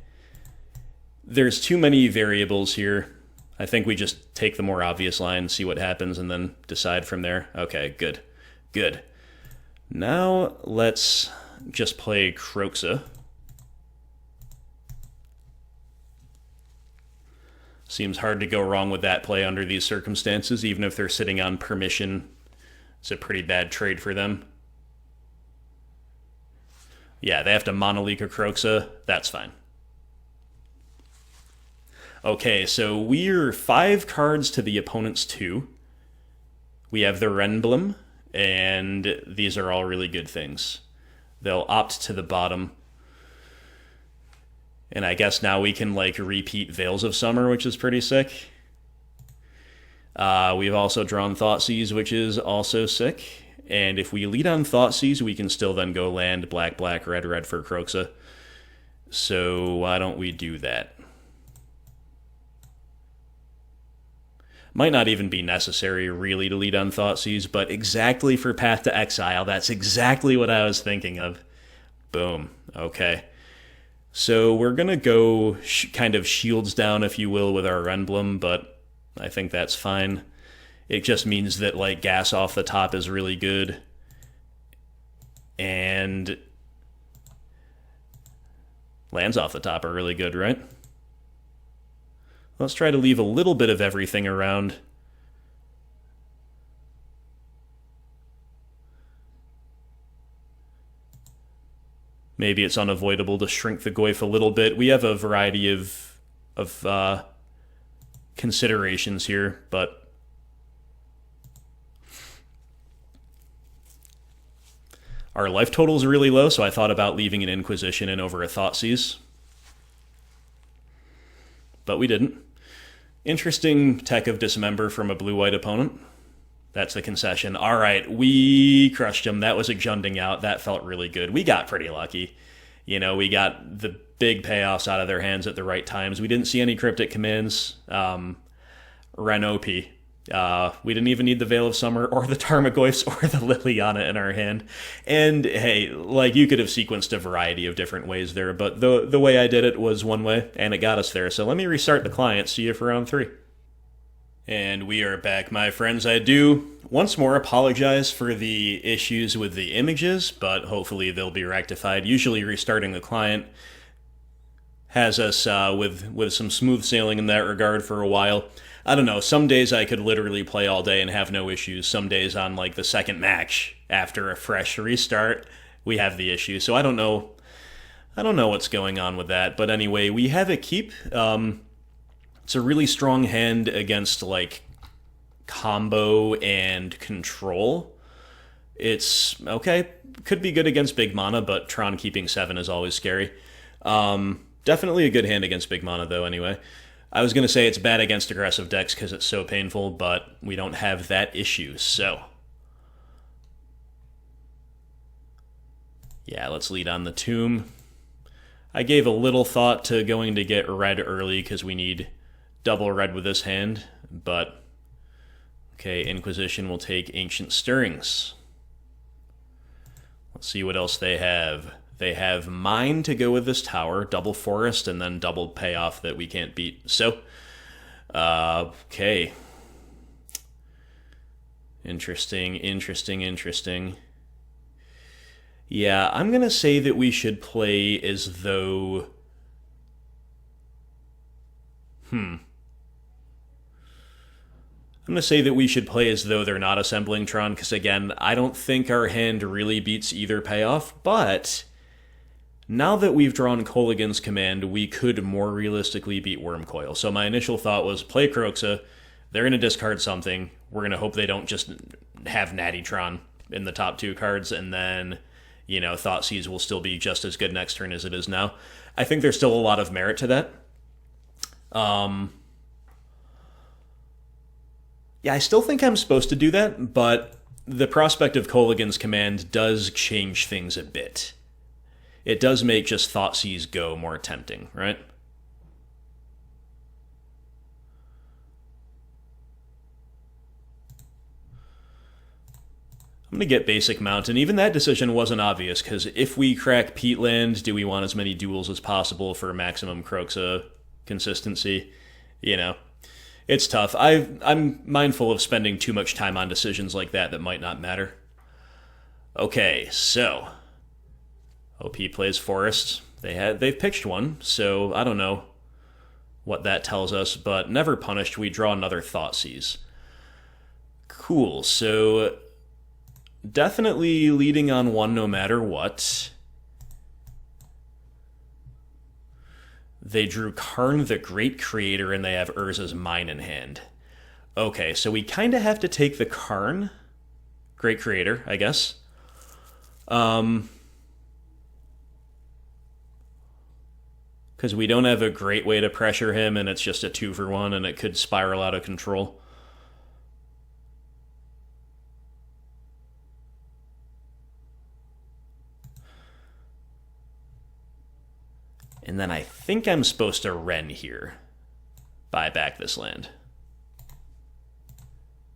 There's too many variables here. I think we just take the more obvious line, see what happens, and then decide from there. Okay, good. Good. Now let's just play Kroxa. Seems hard to go wrong with that play under these circumstances, even if they're sitting on permission. It's a pretty bad trade for them. Yeah, they have to mono-leak a Kroxa. That's fine. Okay, so we're 5 cards to the opponent's 2. We have the Renblem, and these are all really good things. They'll opt to the bottom. And I guess now we can, like, repeat Veils of Summer, which is pretty sick. We've also drawn Thoughtseize, which is also sick. And if we lead on Thoughtseize, we can still then go land black, black, red, red for Kroxa. So why don't we do that? Might not even be necessary, really, to lead on Thoughtseize, but exactly for Path to Exile, that's exactly what I was thinking of. Boom. Okay. So we're going to go kind of shields down, if you will, with our Renblem, but I think that's fine. It just means that, like, gas off the top is really good. And lands off the top are really good, right? Let's try to leave a little bit of everything around. Maybe it's unavoidable to shrink the Goyf a little bit. We have a variety of considerations here, but our life total is really low, so I thought about leaving an Inquisition in over a Thoughtseize. But we didn't. Interesting tech of Dismember from a blue-white opponent. That's the concession. All right, we crushed him. That was a Junding out. That felt really good. We got pretty lucky. You know, we got the big payoffs out of their hands at the right times. We didn't see any cryptic commands. Wrenn OP. We didn't even need the Veil of Summer or the Tarmogoyfs or the Liliana in our hand. And hey, like, you could have sequenced a variety of different ways there, but the way I did it was one way, and it got us there. So let me restart the client. See you for round 3. And we are back, my friends. I do once more apologize for the issues with the images, but hopefully they'll be rectified. Usually restarting the client has us with some smooth sailing in that regard for a while. I don't know, some days I could literally play all day and have no issues. Some days on, like, the second match after a fresh restart, we have the issue. So I don't know what's going on with that. But anyway, we have a keep. It's a really strong hand against, like, combo and control. It's, okay, could be good against big mana, but Tron keeping 7 is always scary. Definitely a good hand against big mana, though, anyway. I was going to say it's bad against aggressive decks because it's so painful, but we don't have that issue, so. Yeah, let's lead on the Tomb. I gave a little thought to going to get red early because we need double red with this hand, but okay, Inquisition will take Ancient Stirrings. Let's see what else they have. They have Mine to go with this tower, double Forest, and then double payoff that we can't beat. So, okay. Interesting. Yeah, I'm going to say that we should play as though... I'm going to say that we should play as though they're not assembling Tron, because again, I don't think our hand really beats either payoff, but now that we've drawn Kolaghan's command, we could more realistically beat Wormcoil. So my initial thought was play Kroxa, They're going to discard something. We're going to hope they don't just have Natty Tron in the top 2 cards, and then, you know, Thoughtseize will still be just as good next turn as it is now. I think there's still a lot of merit to that. Yeah, I still think I'm supposed to do that, but the prospect of Kolaghan's command does change things a bit. It does make just Thoughtseize go more tempting, right? I'm going to get Basic Mountain. Even that decision wasn't obvious, because if we crack Peatland, do we want as many duels as possible for maximum Kroxa consistency? You know, it's tough. I'm mindful of spending too much time on decisions like that might not matter. Okay, so OP plays Forest. They've pitched one, so I don't know what that tells us, but never punished. We draw another Thoughtseize. Cool, so definitely leading on 1 no matter what. They drew Karn the Great Creator, and they have Urza's Mine in hand. Okay, so we kind of have to take the Karn Great Creator, I guess. Because we don't have a great way to pressure him, and it's just a 2-for-1, and it could spiral out of control. And then I think I'm supposed to Wrenn here. Buy back this land.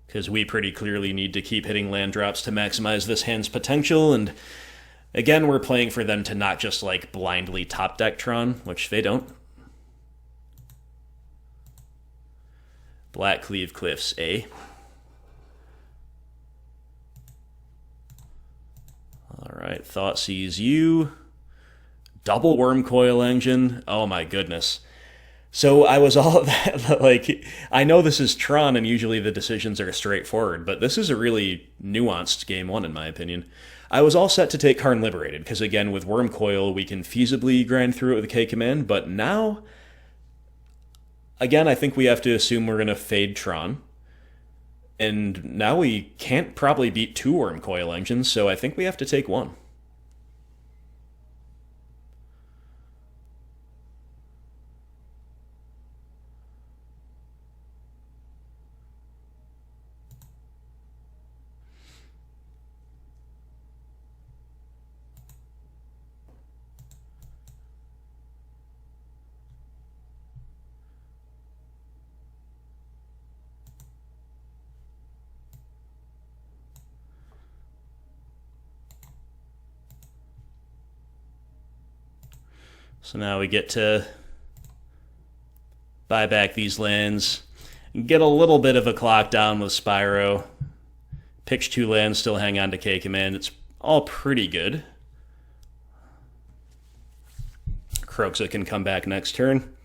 Because we pretty clearly need to keep hitting land drops to maximize this hand's potential, and again, we're playing for them to not just, like, blindly top deck Tron, which they don't. Blackcleave Cliffs, eh? Alright, Thoughtseize you. Double Worm Coil Engine. Oh my goodness. So I was all that, like, I know this is Tron and usually the decisions are straightforward, but this is a really nuanced game 1 in my opinion. I was all set to take Karn Liberated, because again, with Worm Coil, we can feasibly grind through it with a K command, but now, again, I think we have to assume we're going to fade Tron, and now we can't probably beat 2 Worm Coil Engines, so I think we have to take 1. So now we get to buy back these lands, get a little bit of a clock down with Spyro, pitch 2 lands, still hang on to K command. It's all pretty good. Kroxa can come back next turn.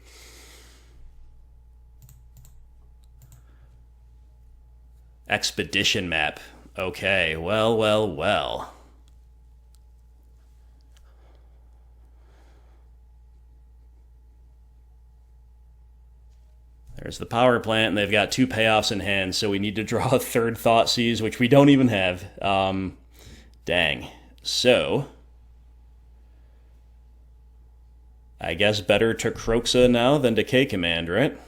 Expedition map. Okay, well. There's the power plant, and they've got 2 payoffs in hand, so we need to draw a 3rd Thoughtseize, which we don't even have. Dang. So, I guess better to Kroxa now than to K command, right?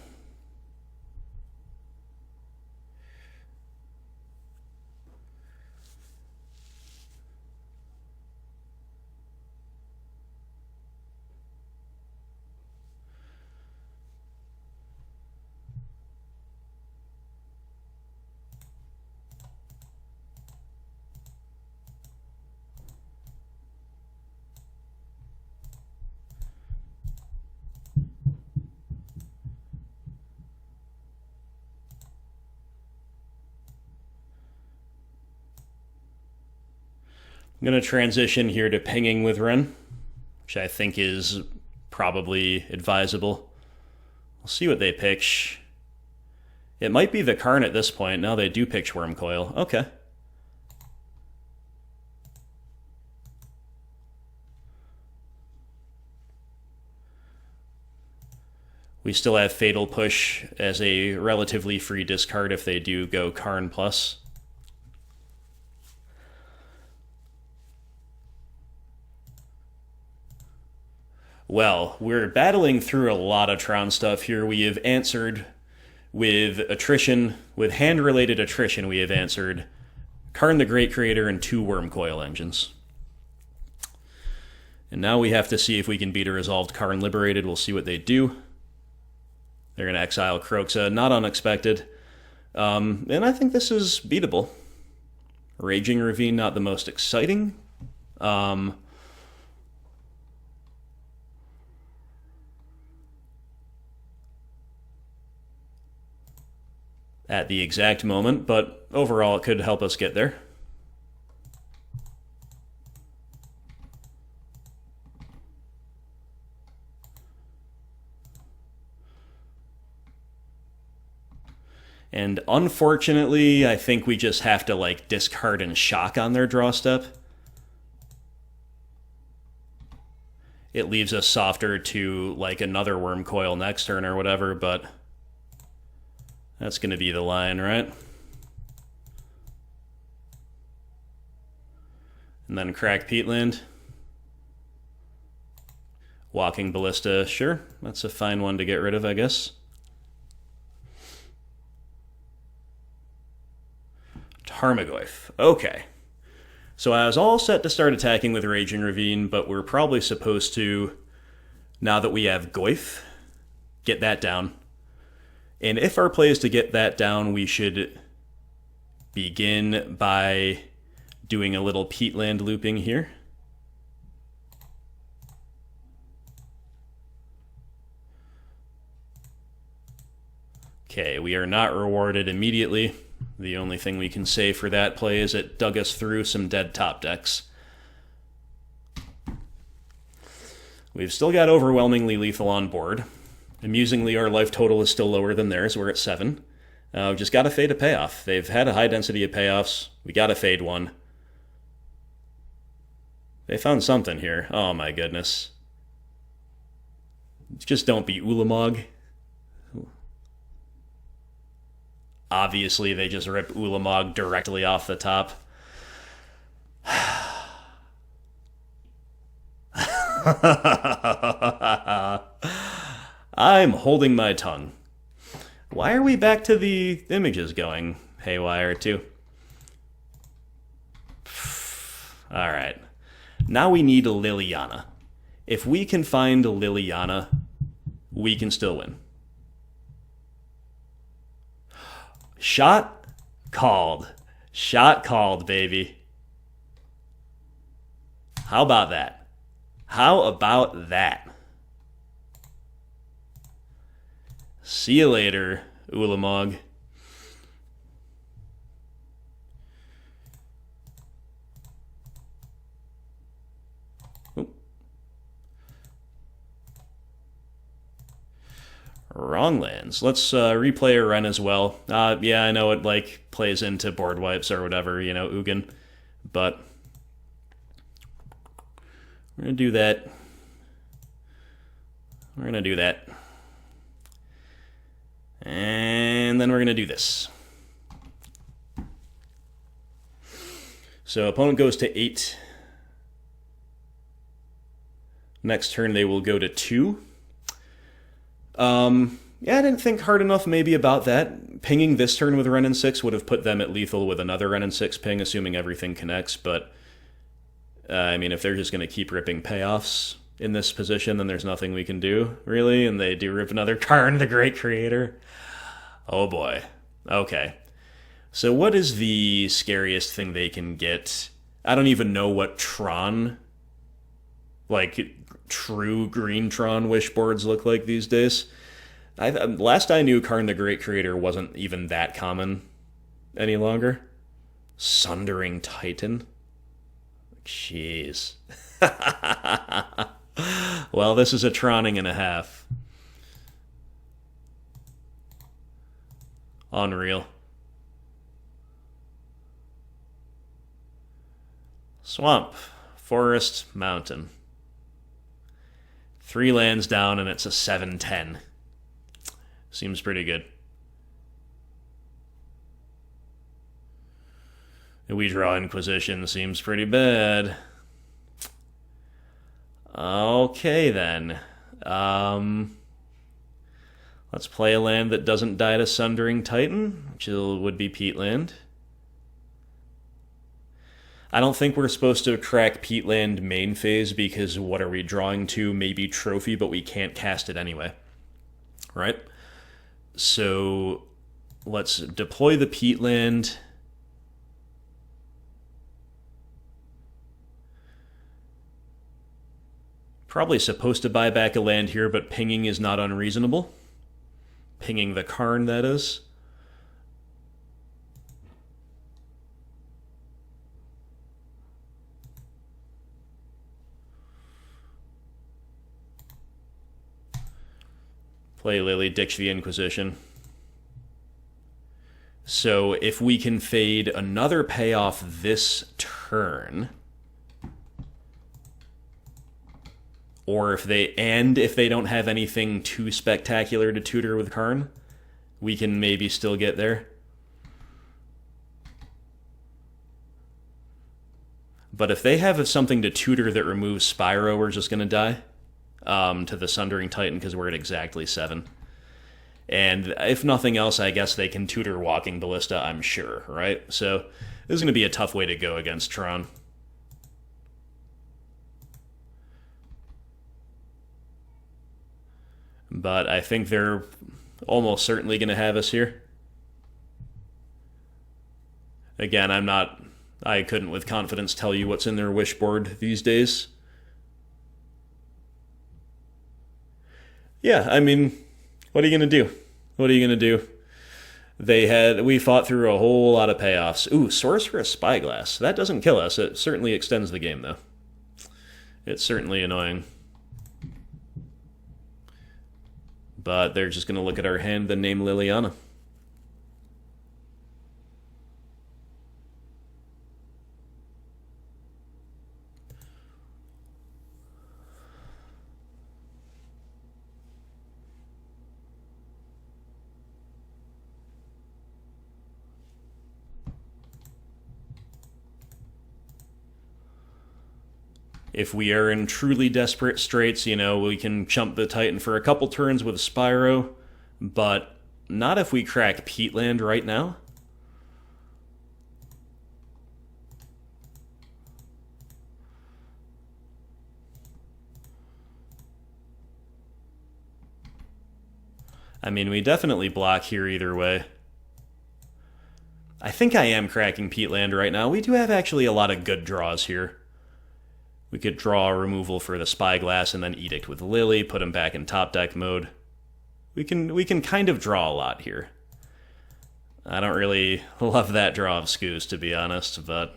I'm going to transition here to pinging with Wrenn, which I think is probably advisable. We'll see what they pitch. It might be the Karn at this point. Now they do pitch Worm Coil. Okay. We still have Fatal Push as a relatively free discard if they do go Karn Plus. Well, we're battling through a lot of Tron stuff here. We have answered with attrition, with hand-related attrition, we have answered Karn the Great Creator and 2 Wormcoil Engines. And now we have to see if we can beat a resolved Karn Liberated. We'll see what they do. They're going to exile Kroxa, not unexpected. And I think this is beatable. Raging Ravine, not the most exciting. At the exact moment, but overall it could help us get there. And unfortunately, I think we just have to like discard and shock on their draw step. It leaves us softer to like another Wormcoil next turn or whatever, but that's going to be the line, right? And then crack Peatland. Walking Ballista, sure. That's a fine one to get rid of, I guess. Tarmogoyf. Okay. So I was all set to start attacking with Raging Ravine, but we're probably supposed to, now that we have Goyf, get that down. And if our play is to get that down, we should begin by doing a little Peatland looping here. Okay, we are not rewarded immediately. The only thing we can say for that play is it dug us through some dead top decks. We've still got overwhelmingly lethal on board. Amusingly, our life total is still lower than theirs. We're at 7. We've just got to fade a payoff. They've had a high density of payoffs. We got to fade one. They found something here. Oh my goodness. Just don't be Ulamog. Obviously, they just rip Ulamog directly off the top. I'm holding my tongue. Why are we back to the images going haywire, too? Alright. Now we need a Liliana. If we can find a Liliana, we can still win. Shot called. Shot called, baby. How about that? How about that? See you later, Ulamog. Wrong lands. Let's replay a Wrenn as well. Yeah, I know it like plays into board wipes or whatever, you know, Ugin. But we're going to do that. We're going to do that. And then we're going to do this. So opponent goes to 8. Next turn they will go to 2. Yeah, I didn't think hard enough maybe about that. Pinging this turn with Wrenn and Six would have put them at lethal with another Wrenn and Six ping, assuming everything connects, but I mean, if they're just going to keep ripping payoffs in this position, then there's nothing we can do, really, and they do rip another Karn the Great Creator. Oh boy. Okay. So what is the scariest thing they can get? I don't even know what Tron, like true green Tron wish boards look like these days. Last I knew, Karn the Great Creator wasn't even that common any longer. Sundering Titan. Jeez. Well, this is a Troning and a half. Unreal. Swamp, Forest, Mountain. 3 lands down and it's a 7/10. Seems pretty good. We draw Inquisition. Seems pretty bad. Okay, then. Let's play a land that doesn't die to Sundering Titan, which would be Peatland. I don't think we're supposed to crack Peatland main phase because what are we drawing to? Maybe Trophy, but we can't cast it anyway. Right? So let's deploy the Peatland. Probably supposed to buy back a land here, but pinging is not unreasonable. Pinging the Karn, that is. Play Lily, ditch the Inquisition. So if we can fade another payoff this turn, or if they don't have anything too spectacular to tutor with Karn, we can maybe still get there. But if they have something to tutor that removes Spyro, we're just going to die to the Sundering Titan because we're at exactly 7. And if nothing else, I guess they can tutor Walking Ballista, I'm sure, right? So this is going to be a tough way to go against Tron. But I think they're almost certainly going to have us here. Again, I couldn't with confidence tell you what's in their wish board these days. Yeah, I mean, what are you going to do? What are you going to do? We fought through a whole lot of payoffs. Ooh, Sorcerous Spyglass. That doesn't kill us. It certainly extends the game, though. It's certainly annoying. But they're just going to look at our hand and name Liliana. If we are in truly desperate straits, we can chump the Titan for a couple turns with Spyro, but not if we crack Peatland right now. I mean, we definitely block here either way. I think I am cracking Peatland right now. We do have actually a lot of good draws here. We could draw a removal for the Spyglass and then Edict with Lily, put him back in top deck mode. We can kind of draw a lot here. I don't really love that draw of Scooz, to be honest, but...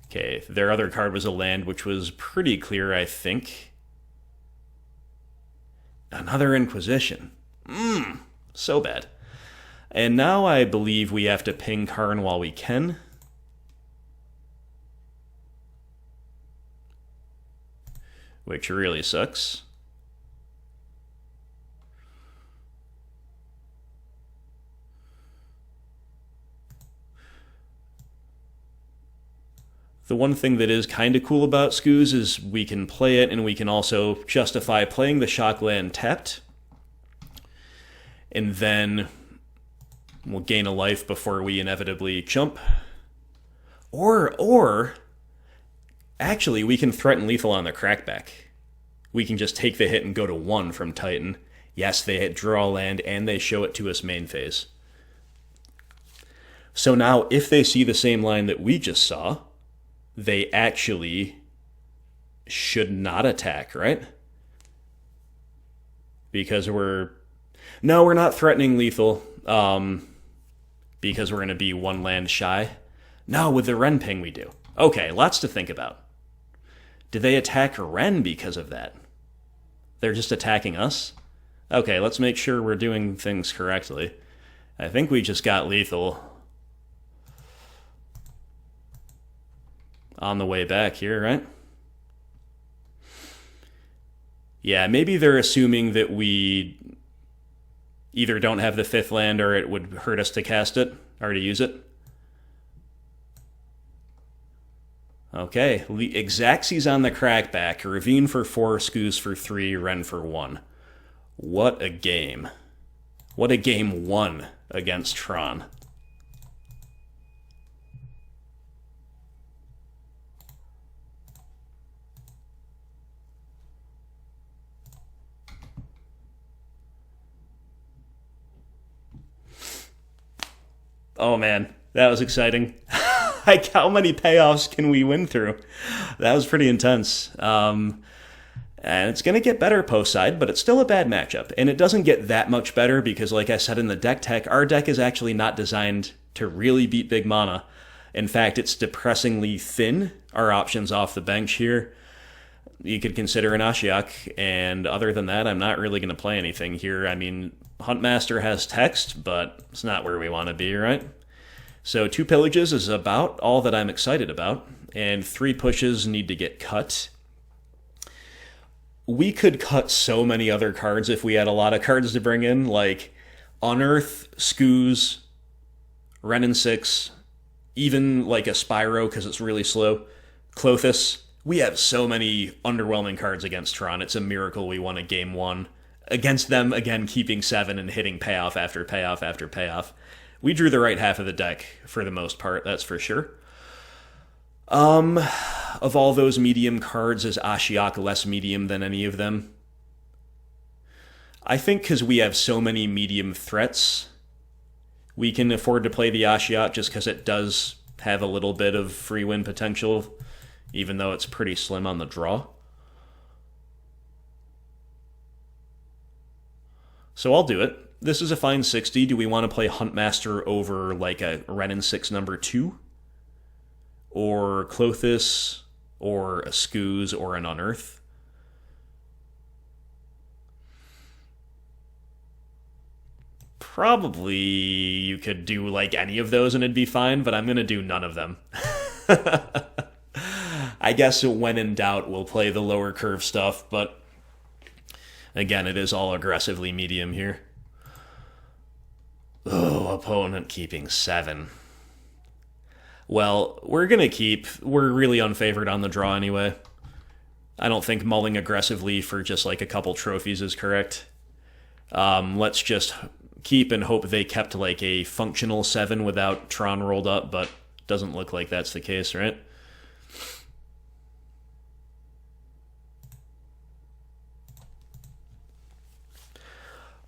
Okay, their other card was a land, which was pretty clear, I think. Another Inquisition. So bad. And now I believe we have to ping Karn while we can. Which really sucks. The one thing that is kind of cool about Scooz is we can play it and we can also justify playing the shock land tapped. And then we'll gain a life before we inevitably chump. Or actually, we can threaten lethal on the crackback. We can just take the hit and go to 1 from Titan. Yes, they draw land and they show it to us main phase. So now, if they see the same line that we just saw, they actually should not attack, right? Because we're not threatening lethal, because we're going to be 1 land shy. No, with the Wrenn ping we do. Okay, lots to think about. Do they attack Wrenn because of that? They're just attacking us? Okay, let's make sure we're doing things correctly. I think we just got lethal on the way back here, right? Yeah, maybe they're assuming that we either don't have the 5th land or it would hurt us to cast it, or to use it. Okay, Xaxes on the crackback. Ravine for 4, Scooze for 3, Wrenn for 1. What a game. What a game 1 against Tron. Oh man, that was exciting. Like, how many payoffs can we win through? That was pretty intense. And it's going to get better post-side, but it's still a bad matchup. And it doesn't get that much better because, like I said in the deck tech, our deck is actually not designed to really beat big mana. In fact, it's depressingly thin, our options off the bench here. You could consider an Ashiok, and other than that, I'm not really going to play anything here. I mean, Huntmaster has text, but it's not where we want to be, right? So 2 pillages is about all that I'm excited about, and 3 pushes need to get cut. We could cut so many other cards if we had a lot of cards to bring in, like Unearth, Scooze, Wrenn and Six, even like a Spyro because it's really slow, Klothys. We have so many underwhelming cards against Tron. It's a miracle we won a game 1. Against them, again, keeping 7 and hitting payoff after payoff after payoff. We drew the right half of the deck for the most part, that's for sure. Of all those medium cards, is Ashiok less medium than any of them? I think because we have so many medium threats, we can afford to play the Ashiok just because it does have a little bit of free win potential, even though it's pretty slim on the draw. So I'll do it. This is a fine 60. Do we want to play Huntmaster over like a Wrenn and Six number 2? Or Klothys? Or a Scooze? Or an Unearth? Probably you could do like any of those and it'd be fine, but I'm going to do none of them. I guess when in doubt, we'll play the lower curve stuff, but again, it is all aggressively medium here. Oh, opponent keeping 7. Well, we're going to keep. We're really unfavored on the draw anyway. I don't think mulling aggressively for just like a couple trophies is correct. Let's just keep and hope they kept like a functional 7 without Tron rolled up, but doesn't look like that's the case, right?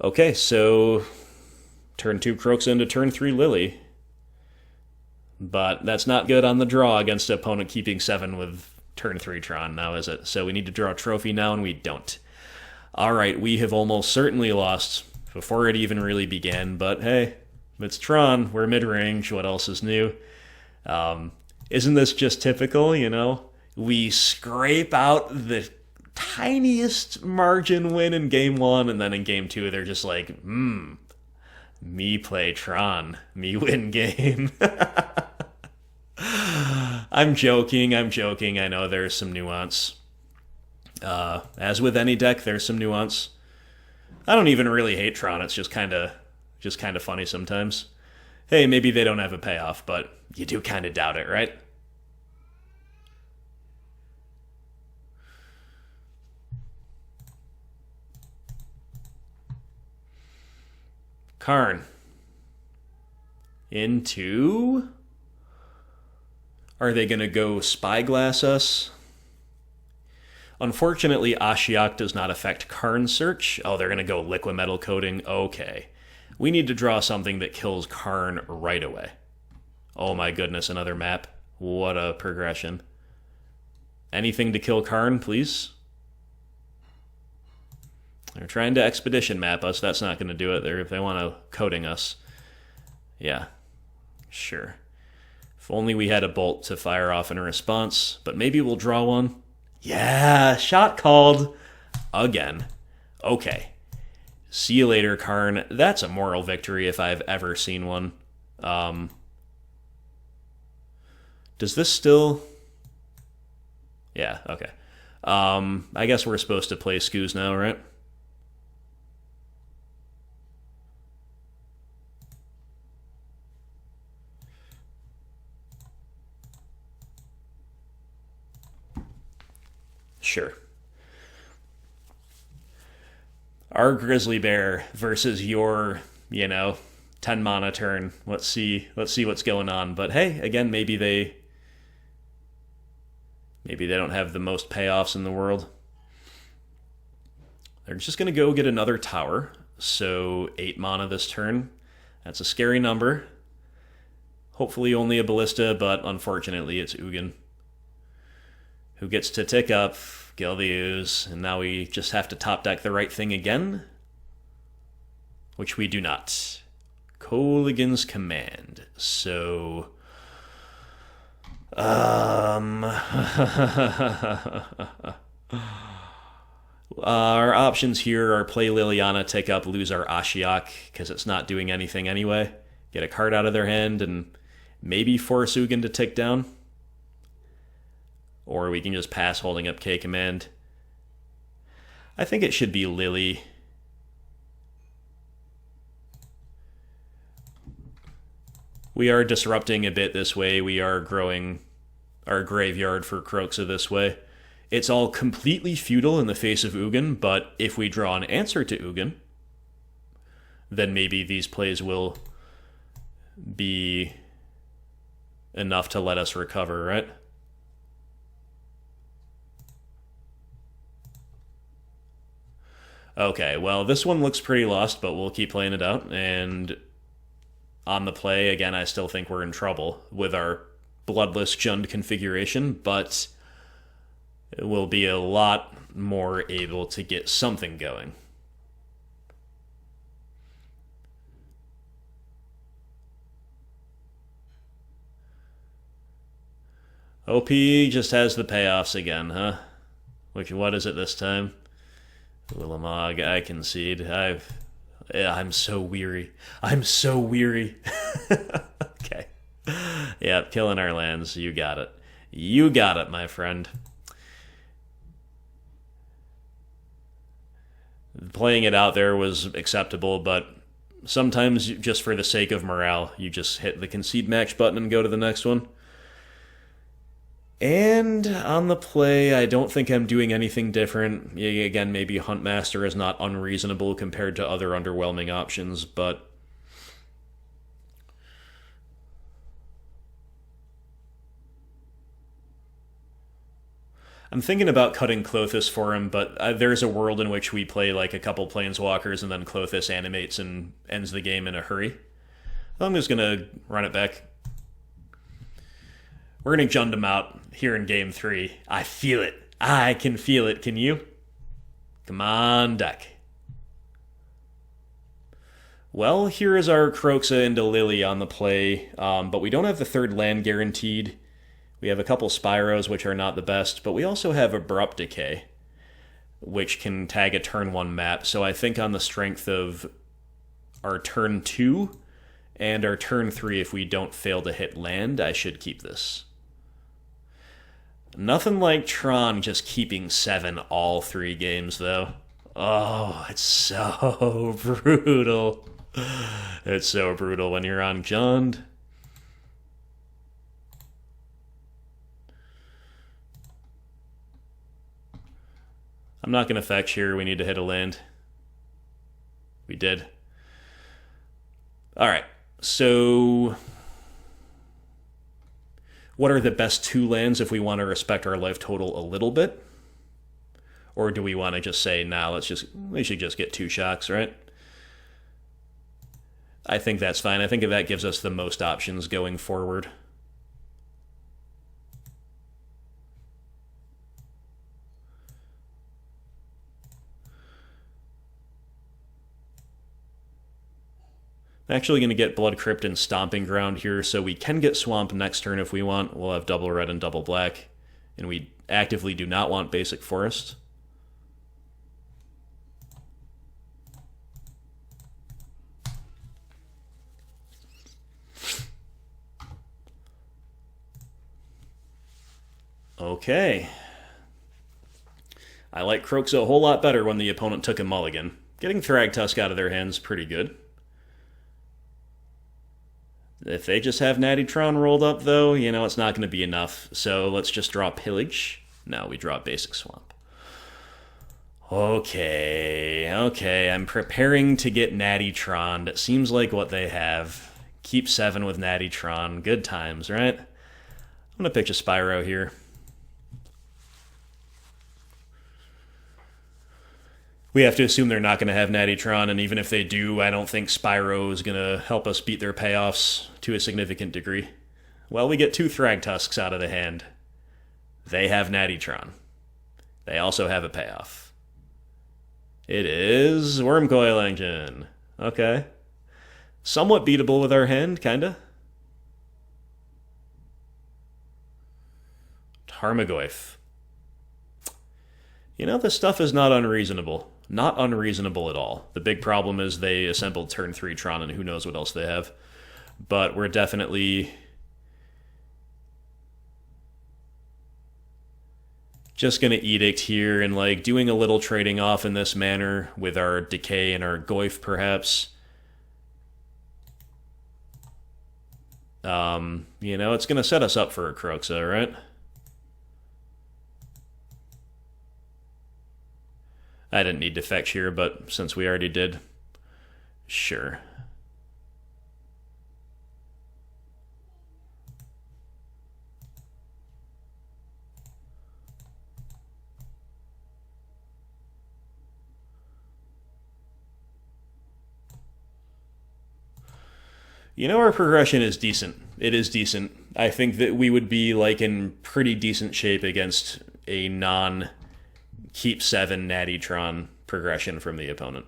Okay, so turn 2 Kroxa into turn 3 Lily. But that's not good on the draw against an opponent keeping 7 with turn 3 Tron now, is it? So we need to draw a trophy now, and we don't. Alright, we have almost certainly lost before it even really began, but hey, it's Tron, we're mid-range, what else is new? Isn't this just typical, you know? We scrape out the tiniest margin win in game 1, and then in game 2 they're just like, me play Tron, me win game. I'm joking, I know there's some nuance. As with any deck, there's some nuance. I don't even really hate Tron, it's just kind of funny sometimes. Hey, maybe they don't have a payoff, but you do kind of doubt it, right? Karn. Into... Are they going to go Spyglass us? Unfortunately, Ashiok does not affect Karn search. Oh, they're going to go Liquimetal Coating. Okay. We need to draw something that kills Karn right away. Oh my goodness, another map. What a progression. Anything to kill Karn, please? They're trying to Expedition map us. That's not going to do it. If they want to coating us. Yeah, sure. If only we had a bolt to fire off in a response. But maybe we'll draw one. Yeah, shot called. Again. Okay. See you later, Karn. That's a moral victory if I've ever seen one. Does this still... Yeah, okay. I guess we're supposed to play Skoos now, right? Sure. Our Grizzly Bear versus your, 10 mana turn. Let's see what's going on. But hey, again, maybe they don't have the most payoffs in the world. They're just going to go get another tower. So 8 mana this turn. That's a scary number. Hopefully only a Ballista, but unfortunately it's Ugin, who gets to tick up, kill the Ooze, and now we just have to top deck the right thing again, which we do not. Kolaghan's Command. So, our options here are play Liliana, tick up, lose our Ashiok, because it's not doing anything anyway. Get a card out of their hand, and maybe force Ugin to tick down. Or we can just pass holding up K command. I think it should be Lily. We are disrupting a bit this way. We are growing our graveyard for Kroxa this way. It's all completely futile in the face of Ugin, but if we draw an answer to Ugin, then maybe these plays will be enough to let us recover, right? Okay, well, this one looks pretty lost, but we'll keep playing it out. And on the play, again, I still think we're in trouble with our Bloodless Jund configuration, but we'll be a lot more able to get something going. OP just has the payoffs again, huh? What is it this time? Willamog, I concede. I'm so weary. I'm so weary. Okay. Yep, killing our lands. You got it. You got it, my friend. Playing it out there was acceptable, but sometimes, just for the sake of morale, you just hit the concede match button and go to the next one. And on the play, I don't think I'm doing anything different. Again, maybe Huntmaster is not unreasonable compared to other underwhelming options, but I'm thinking about cutting Klothys for him, but there's a world in which we play like a couple Planeswalkers and then Klothys animates and ends the game in a hurry. I'm just going to run it back. We're going to Jund him out here in Game 3. I feel it. I can feel it. Can you? Come on, deck. Well, here is our Kroxa into Lily on the play, but we don't have the third land guaranteed. We have a couple Spyros, which are not the best, but we also have Abrupt Decay, which can tag a turn 1 map. So I think on the strength of our turn 2 and our turn 3, if we don't fail to hit land, I should keep this. Nothing like Tron just keeping 7 all 3 games, though. Oh, it's so brutal. It's so brutal when you're on Jund. I'm not going to fetch here. We need to hit a land. We did. All right. So what are the best 2 lands if we want to respect our life total a little bit? Or do we want to just say, nah, we should just get 2 shocks, right? I think that's fine. I think that gives us the most options going forward. I'm actually going to get Blood Crypt and Stomping Ground here, so we can get Swamp next turn if we want. We'll have double red and double black, and we actively do not want Basic Forest. Okay. I like Kroxa a whole lot better when the opponent took a mulligan. Getting Thragtusk out of their hands pretty good. If they just have Natty Tron rolled up, though, you know, it's not going to be enough. So let's just draw Pillage. No, we draw Basic Swamp. Okay, I'm preparing to get Natty Tron. It seems like what they have. Keep 7 with Natty Tron. Good times, right? I'm going to pitch a Spyro here. We have to assume they're not going to have Natty Tron, and even if they do, I don't think Spyro is going to help us beat their payoffs to a significant degree. Well, we get 2 Thragtusks out of the hand. They have Natty Tron. They also have a payoff. It is Wormcoil Engine. Okay. Somewhat beatable with our hand, kinda. Tarmogoyf. You know, this stuff is not unreasonable. Not unreasonable at all. The big problem is they assembled turn 3 Tron and who knows what else they have. But we're definitely just going to Edict here and like doing a little trading off in this manner with our Decay and our Goyf perhaps. You know, it's going to set us up for a Kroxa, right? I didn't need to fetch here, but since we already did, sure. You know, our progression is decent. It is decent. I think that we would be like in pretty decent shape against a non-keep 7 Natty Tron progression from the opponent.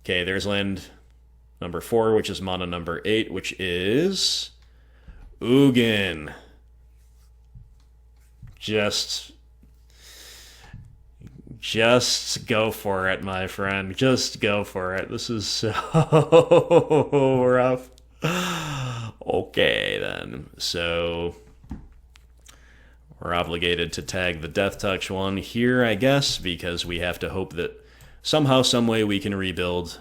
Okay, there's land number 4, which is mana number 8, which is Ugin. Just go for it, my friend. Just go for it. This is so rough. Okay, then. So we're obligated to tag the Death Touch one here, I guess, because we have to hope that somehow, someway we can rebuild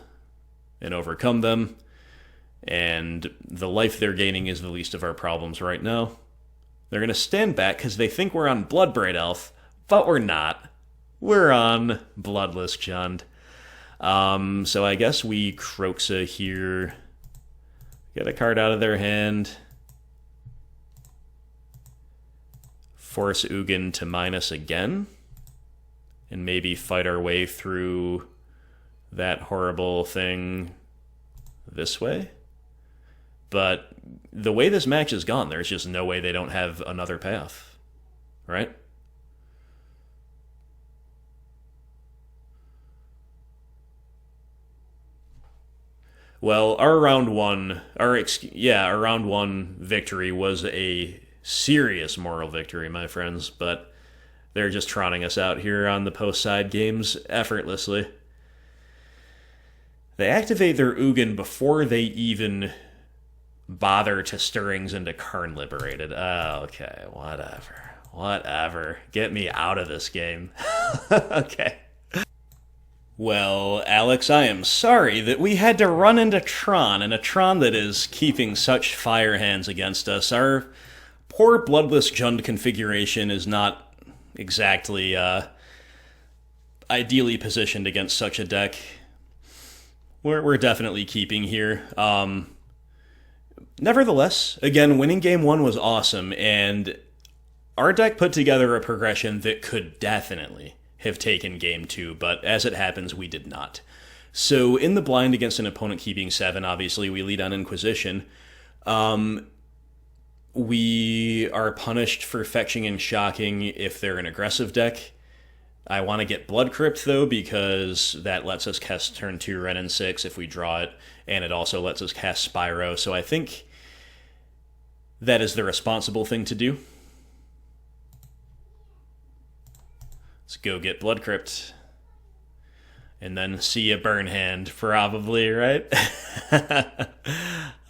and overcome them. And the life they're gaining is the least of our problems right now. They're going to stand back because they think we're on Bloodbraid Elf, but we're not. We're on Bloodless Jund. So I guess we Kroxa here. Get a card out of their hand. Force Ugin to minus again. And maybe fight our way through that horrible thing this way. But the way this match is gone, there's just no way they don't have another path. Right? Well, our round one victory was a serious moral victory, my friends, but they're just trotting us out here on the post-side games effortlessly. They activate their Ugin before they even bother to Stirrings into Karn Liberated. Oh, okay, whatever. Get me out of this game. Okay. Well, Alex, I am sorry that we had to run into Tron, and a Tron that is keeping such fire hands against us. Our poor Bloodless Jund configuration is not exactly ideally positioned against such a deck. We're definitely keeping here. Nevertheless, again, winning game 1 was awesome, and our deck put together a progression that could definitely have taken game 2, but as it happens, we did not. So in the blind against an opponent keeping 7, obviously we lead on Inquisition. We are punished for fetching and shocking if they're an aggressive deck. I want to get Blood Crypt, though, because that lets us cast turn 2 Wrenn and Six if we draw it, and it also lets us cast Spyro, so I think that is the responsible thing to do. Let's go get Blood Crypt. And then see a burn hand, probably, right?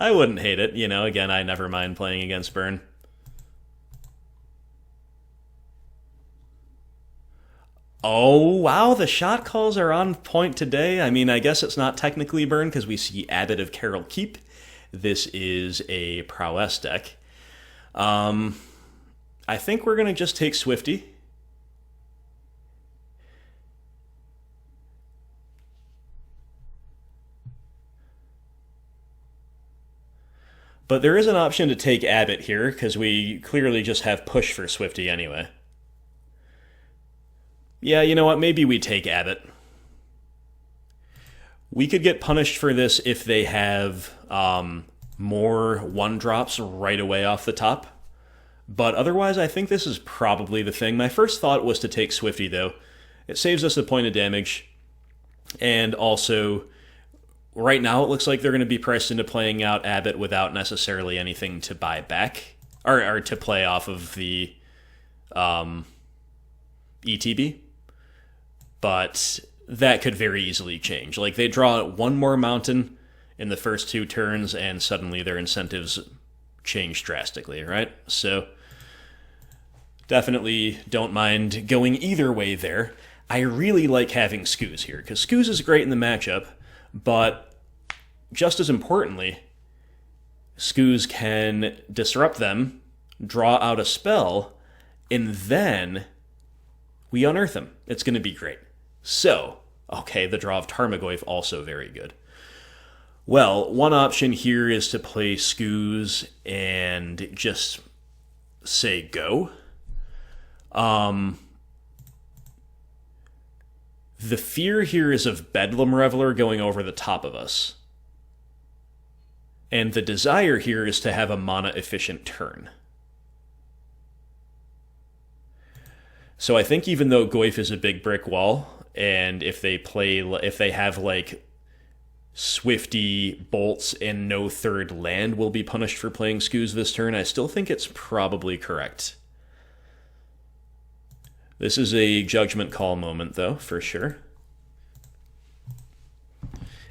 I wouldn't hate it. You know, again, I never mind playing against burn. Oh, wow, the shot calls are on point today. I mean, I guess it's not technically burn because we see Abbot of Carol Keep. This is a Prowess deck. I think we're going to just take Swifty. But there is an option to take Abbot here, because we clearly just have push for Swifty anyway. Yeah, you know what? Maybe we take Abbot. We could get punished for this if they have more 1-drops right away off the top. But otherwise, I think this is probably the thing. My first thought was to take Swifty, though. It saves us a point of damage. And also, right now it looks like they're going to be pressed into playing out Abbot without necessarily anything to buy back. Or to play off of the ETB. But that could very easily change. Like, they draw one more mountain in the first 2 turns, and suddenly their incentives change drastically, right? So, definitely don't mind going either way there. I really like having Scooz here, because Scooz is great in the matchup, but just as importantly, Scooz can disrupt them, draw out a spell, and then we unearth them. It's going to be great. So, okay, the draw of Tarmogoyf also very good. Well, one option here is to play Scooz and just say go. The fear here is of Bedlam Reveler going over the top of us. And the desire here is to have a mana-efficient turn. So I think even though Goyf is a big brick wall, and if they have like Swifty, Bolts, and no third land will be punished for playing Scooz this turn, I still think it's probably correct. This is a judgment call moment, though, for sure.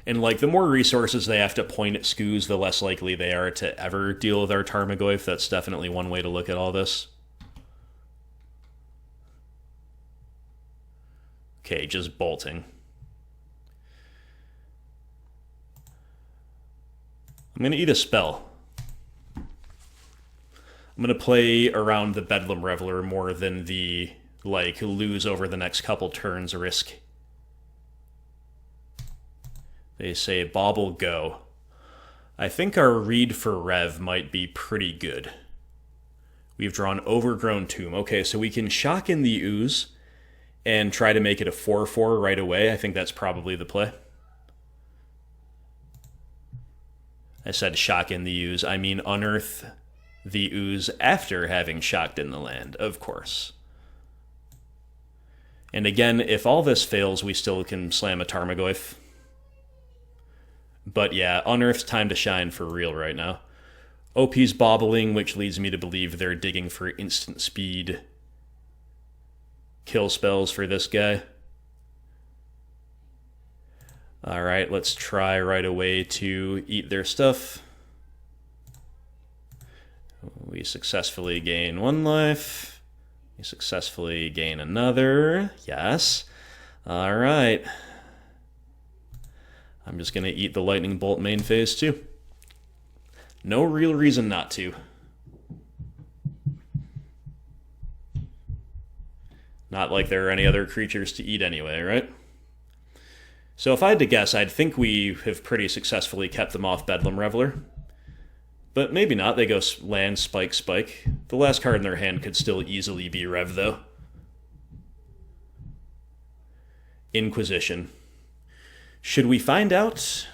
And like, the more resources they have to point at Scooz, the less likely they are to ever deal with our Tarmogoyf. That's definitely one way to look at all this. Okay, just bolting. I'm going to eat a spell. I'm going to play around the Bedlam Reveler more than the, like, lose over the next couple turns risk. They say bobble go. I think our read for Rev might be pretty good. We've drawn Overgrown Tomb. Okay, so we can shock in the Ooze and try to make it a 4/4 right away. I think that's probably the play. I said shock in the Ooze. I mean unearth the Ooze after having shocked in the land, of course. And again, if all this fails, we still can slam a Tarmogoyf. But yeah, Unearth's time to shine for real right now. OP's bobbling, which leads me to believe they're digging for instant speed kill spells for this guy. Alright, let's try right away to eat their stuff. We successfully gain 1 life. We successfully gain another. Yes. Alright. I'm just going to eat the Lightning Bolt main phase too. No real reason not to. Not like there are any other creatures to eat anyway, right? So if I had to guess, I'd think we have pretty successfully kept them off Bedlam Reveler. But maybe not. They go land, spike, spike. The last card in their hand could still easily be Rev, though. Inquisition. Should we find out?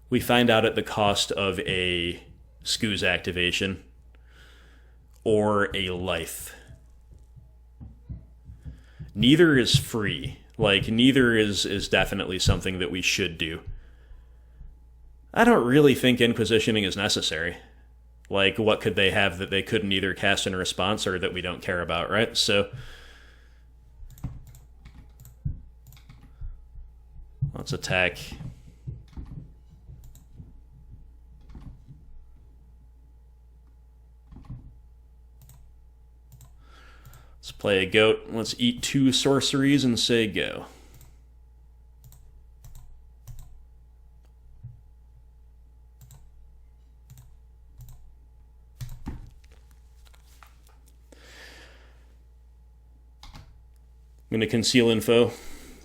We find out at the cost of a Scooz activation. Or a life. Neither is free. Like, neither is definitely something that we should do. I don't really think Inquisitioning is necessary. Like, what could they have that they couldn't either cast in response or that we don't care about, right? So, let's attack. Let's play a goat. Let's eat 2 sorceries and say go. I'm going to conceal info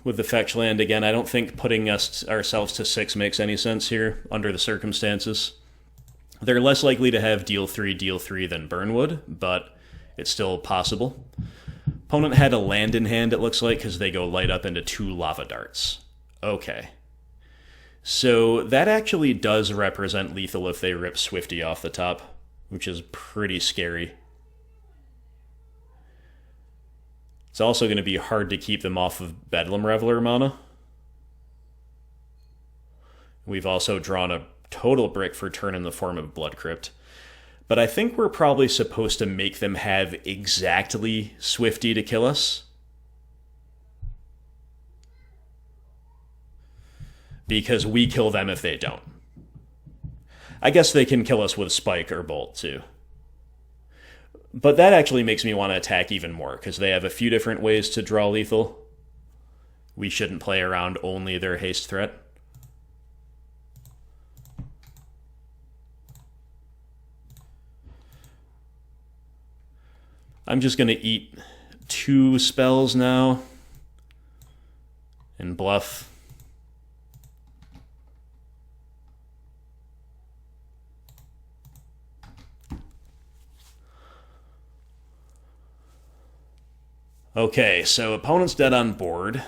with the fetch land again. I don't think putting ourselves to 6 makes any sense here under the circumstances. They're less likely to have deal 3 than Burnwood, but it's still possible. Opponent had a land in hand, it looks like, because they go light up into 2 lava darts. Okay. So that actually does represent lethal if they rip Swifty off the top, which is pretty scary. It's also going to be hard to keep them off of Bedlam Reveler mana. We've also drawn a total brick for turn in the form of Blood Crypt. But I think we're probably supposed to make them have exactly Swifty to kill us. Because we kill them if they don't. I guess they can kill us with Spike or Bolt too. But that actually makes me want to attack even more, because they have a few different ways to draw lethal. We shouldn't play around only their haste threat. I'm just going to eat 2 spells now and bluff. Okay, so opponent's dead on board.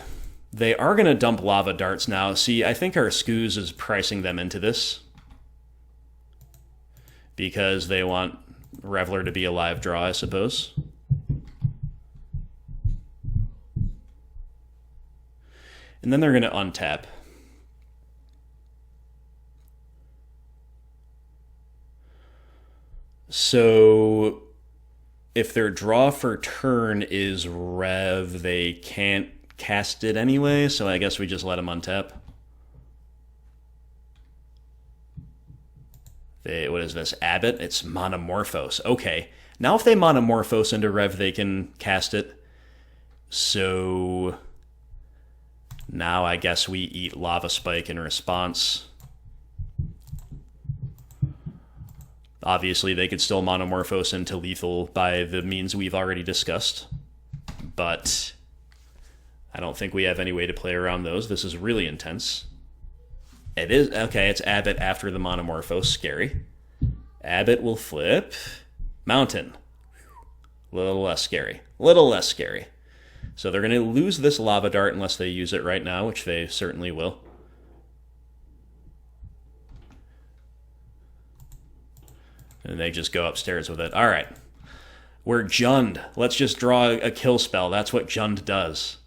They are going to dump lava darts now. See, I think our Scooze is pricing them into this, because they want Reveler to be a live draw, I suppose. And then they're going to untap. So if their draw for turn is Rev, they can't cast it anyway, so I guess we just let them untap. What is this? Abbot? It's Monomorphose. Okay. Now if they Monomorphose into Rev, they can cast it. So now I guess we eat Lava Spike in response. Obviously, they could still Monomorphose into lethal by the means we've already discussed. But I don't think we have any way to play around those. This is really intense. It is. Okay, it's Abbot after the Monomorphose. Scary. Abbot will flip. Mountain. Little less scary. Little less scary. So they're going to lose this Lava Dart unless they use it right now, which they certainly will. And they just go upstairs with it. All right. We're Jund. Let's just draw a kill spell. That's what Jund does.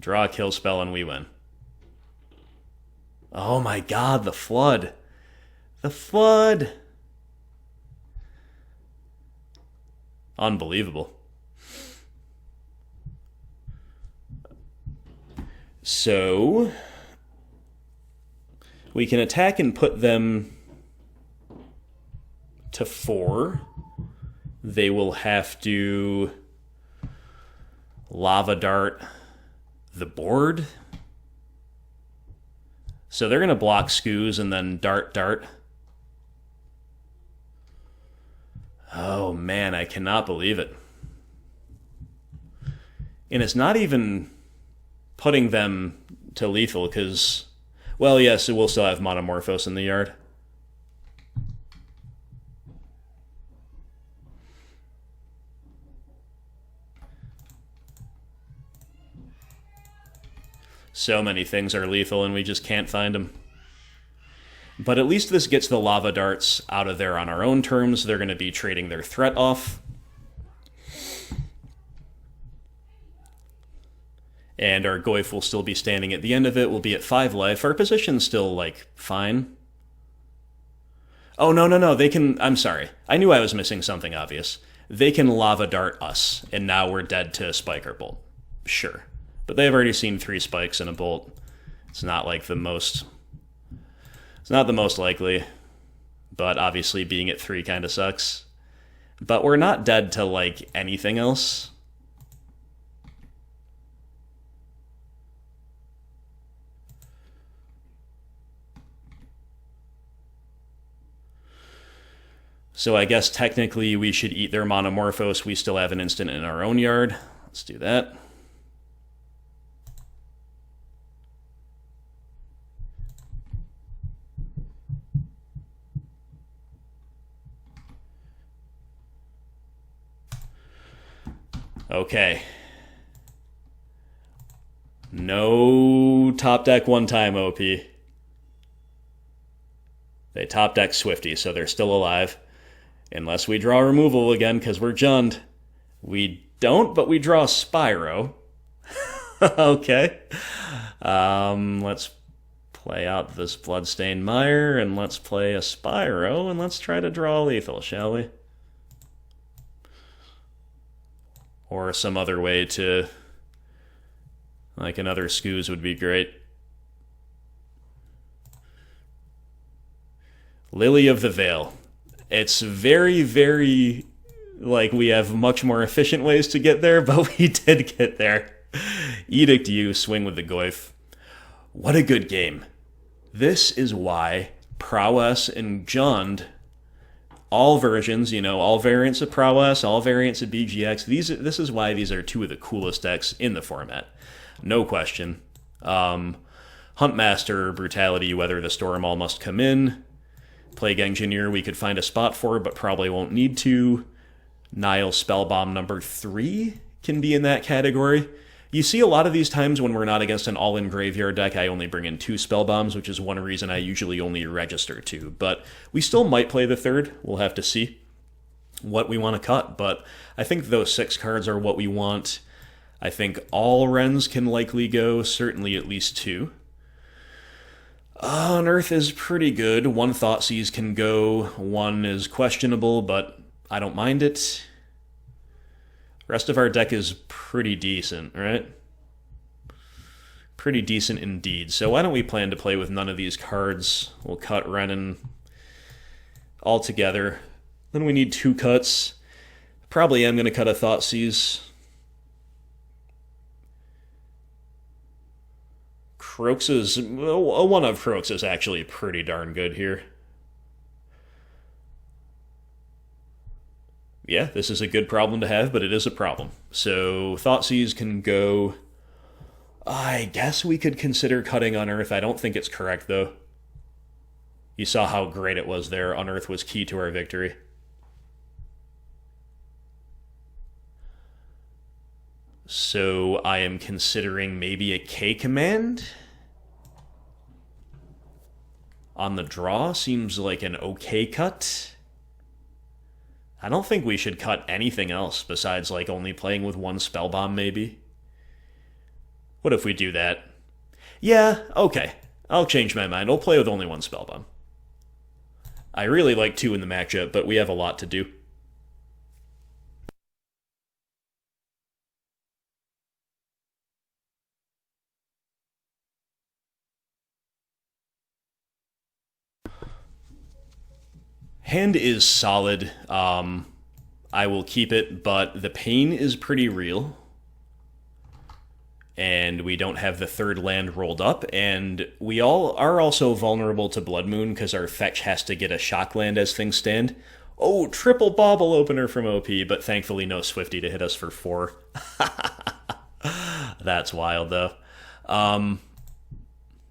Draw a kill spell and we win. Oh my god, the flood. The flood. Unbelievable. So we can attack and put them to 4. They will have to Lava Dart the board. So they're going to block Scooze and then dart. Oh man, I cannot believe it. And it's not even putting them to lethal because, well, yes, we'll still have Monomorphose in the yard. So many things are lethal and we just can't find them. But at least this gets the Lava Darts out of there on our own terms. They're going to be trading their threat off. And our Goyf will still be standing at the end of it. We'll be at 5 life. Our position's still, like, fine. Oh, no. They can... I'm sorry. I knew I was missing something obvious. They can Lava Dart us, and now we're dead to Spike or Bolt. Sure. But they've already seen 3 spikes and a bolt. It's not like the most... It's not the most likely. But obviously being at 3 kind of sucks. But we're not dead to, like, anything else. So I guess technically we should eat their Monomorphos. We still have an instant in our own yard. Let's do that. Okay. No top deck one time, OP. They top deck Swifty, so they're still alive. Unless we draw removal again, because we're Jund. We don't, but we draw Spyro. Okay. Let's play out this Bloodstained Mire, and let's play a Spyro, and let's try to draw lethal, shall we? Or some other way to... like another Scooze would be great. Lily of the Veil. It's very, very... like, we have much more efficient ways to get there, but we did get there. Edict you, swing with the Goyf. What a good game. This is why Prowess and Jund, all versions, you know, all variants of Prowess, all variants of BGX, this is why these are two of the coolest decks in the format. No question. Huntmaster, Brutality, Weather the Storm all must come in. Plague Engineer we could find a spot for, but probably won't need to. Nihil Spellbomb number 3 can be in that category. You see a lot of these times when we're not against an all-in graveyard deck, I only bring in 2 Spellbombs, which is one reason I usually only register 2. But we still might play the 3rd. We'll have to see what we want to cut. But I think those 6 cards are what we want. I think all Wrens can likely go, certainly at least 2. Unearth is pretty good. 1 Thoughtseize can go. 1 is questionable, but I don't mind it. Rest of our deck is pretty decent, right? Pretty decent indeed. So why don't we plan to play with none of these cards? We'll cut Wrenn all together. Then we need 2 cuts. Probably am going to cut a Thoughtseize. Kroxa's... one of Kroxa's actually pretty darn good here. Yeah, this is a good problem to have, but it is a problem. So Thoughtseize can go... I guess we could consider cutting Unearth. I don't think it's correct, though. You saw how great it was there. Unearth was key to our victory. So I am considering maybe a K command? On the draw seems like an okay cut. I don't think we should cut anything else besides like only playing with 1 Spellbomb maybe. What if we do that? Yeah, okay. I'll change my mind. I'll play with only 1 Spellbomb. I really like 2 in the matchup, but we have a lot to do. Hand is solid. I will keep it, but the pain is pretty real. And we don't have the 3rd land rolled up, and we all are also vulnerable to Blood Moon because our fetch has to get a shock land as things stand. Oh, triple bauble opener from OP, but thankfully no Swifty to hit us for 4. That's wild, though.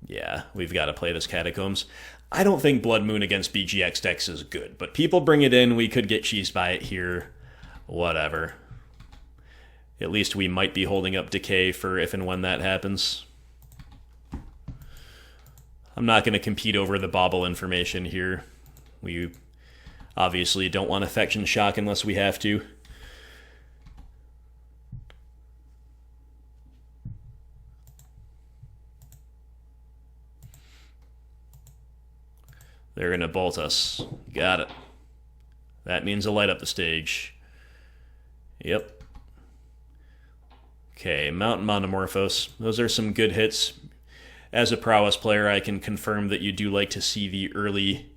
Yeah, we've got to play this Catacombs. I don't think Blood Moon against BGX decks is good, but people bring it in, we could get cheesed by it here. Whatever. At least we might be holding up Decay for if and when that happens. I'm not going to compete over the bauble information here. We obviously don't want Affection Shock unless we have to. They're going to bolt us. Got it. That means a light up the stage. Yep. Okay, Mountain Monomorphos. Those are some good hits. As a Prowess player, I can confirm that you do like to see the early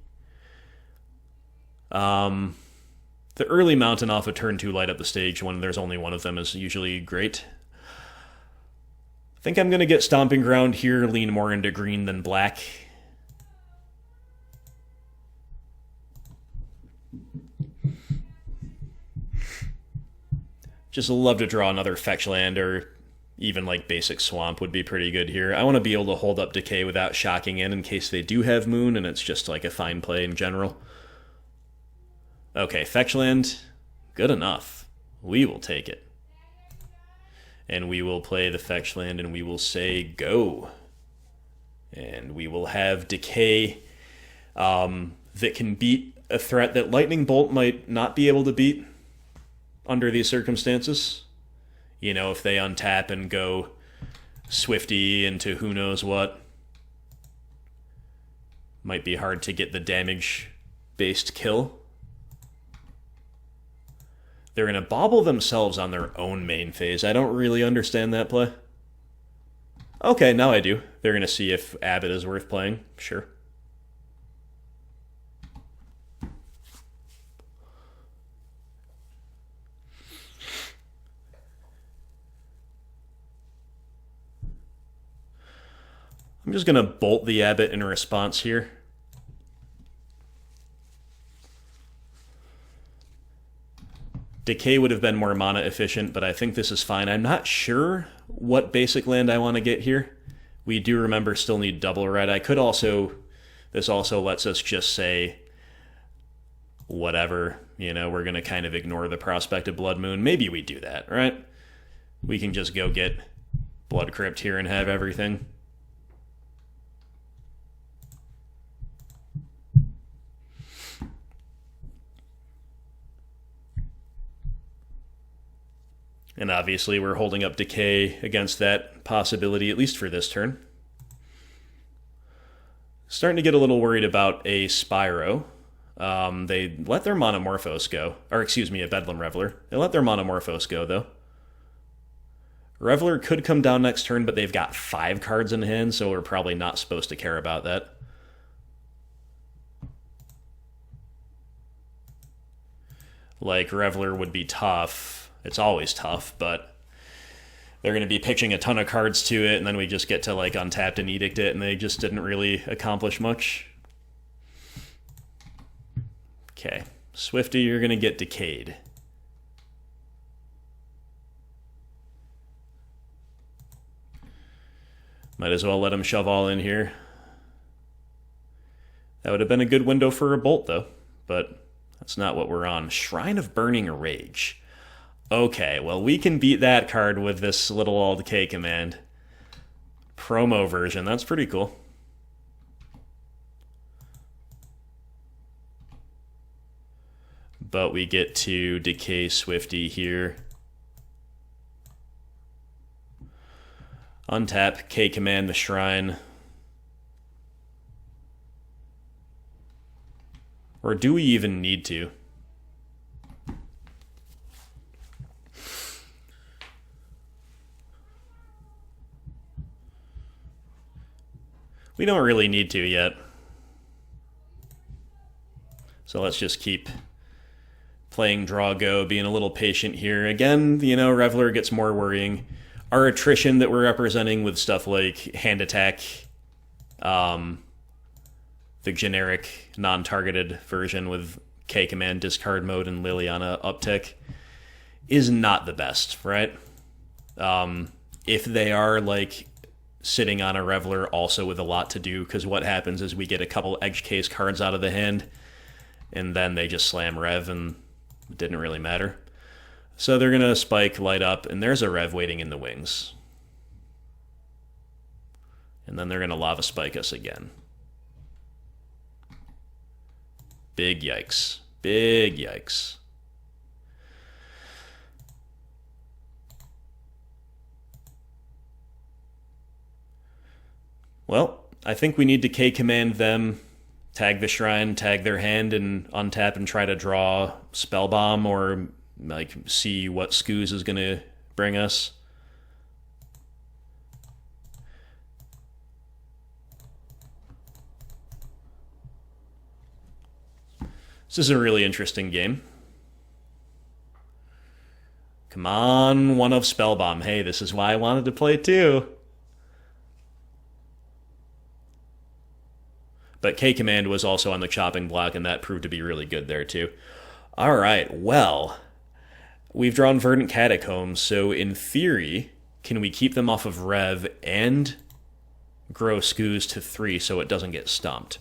The early mountain off a turn 2 light up the stage when there's only one of them is usually great. I think I'm going to get Stomping Ground here, lean more into green than black. Just love to draw another fetch land, or even like basic swamp would be pretty good here. I want to be able to hold up Decay without shocking in case they do have Moon, and it's just like a fine play in general. Okay, fetch land, good enough. We will take it. And we will play the fetch land, and we will say go. And we will have Decay that can beat a threat that Lightning Bolt might not be able to beat under these circumstances. You know, if they untap and go Swifty into who knows what. Might be hard to get the damage-based kill. They're going to bobble themselves on their own main phase. I don't really understand that play. Okay, now I do. They're going to see if Abbott is worth playing. Sure. I'm just going to bolt the Abbott in response here. Decay would have been more mana efficient, but I think this is fine. I'm not sure what basic land I want to get here. We do, remember, still need double red. I could also... This also lets us just say whatever. You know, we're going to kind of ignore the prospect of Blood Moon. Maybe we do that, right? We can just go get Blood Crypt here and have everything. And obviously we're holding up Decay against that possibility, at least for this turn. Starting to get a little worried about a Spyro. They let their Monomorphos go. Or excuse me, a Bedlam Reveler. They let their Monomorphos go, though. Reveler could come down next turn, but they've got 5 cards in hand, so we're probably not supposed to care about that. Like, Reveler would be tough. It's always tough, but they're going to be pitching a ton of cards to it, and then we just get to, like, untap and edict it, and they just didn't really accomplish much. Okay. Swifty, you're going to get decayed. Might as well let him shove all in here. That would have been a good window for a bolt, though, but that's not what we're on. Shrine of Burning Rage. Okay, well, we can beat that card with this little all decay command. Promo version, that's pretty cool. But we get to decay Swifty here. Untap, K command the shrine. Or do we even need to? We don't really need to yet. So let's just keep playing draw go, being a little patient here. Again, you know, Reveler gets more worrying. Our attrition that we're representing with stuff like hand attack, the generic non-targeted version with K command discard mode and Liliana uptick, is not the best, right? If they are like sitting on a Reveler also with a lot to do, because what happens is we get a couple edge case cards out of the hand, and then they just slam Rev, and it didn't really matter. So they're going to spike, light up, and there's a Rev waiting in the wings. And then they're going to lava spike us again. Big yikes. Big yikes. Well, I think we need to K-command them, tag the shrine, tag their hand, and untap and try to draw Spellbomb or like see what Scooze is going to bring us. This is a really interesting game. Come on, one of Spellbomb. Hey, this is why I wanted to play too. But K-Command was also on the chopping block, and that proved to be really good there too. Alright, well, we've drawn Verdant Catacombs, so in theory, can we keep them off of Rev and grow Ooze to 3 so it doesn't get stomped?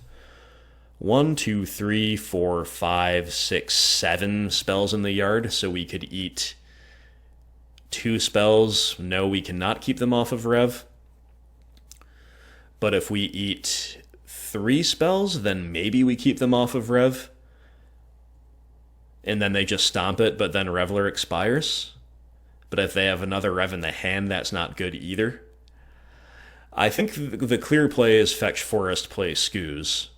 1, 2, 3, 4, 5, 6, 7 spells in the yard, so we could eat 2 spells. No, we cannot keep them off of Rev. But if we eat 3 spells, then maybe we keep them off of Rev. And then they just stomp it, but then Reveler expires. But if they have another Rev in the hand, that's not good either. I think the clear play is fetch Forest, play Ooze.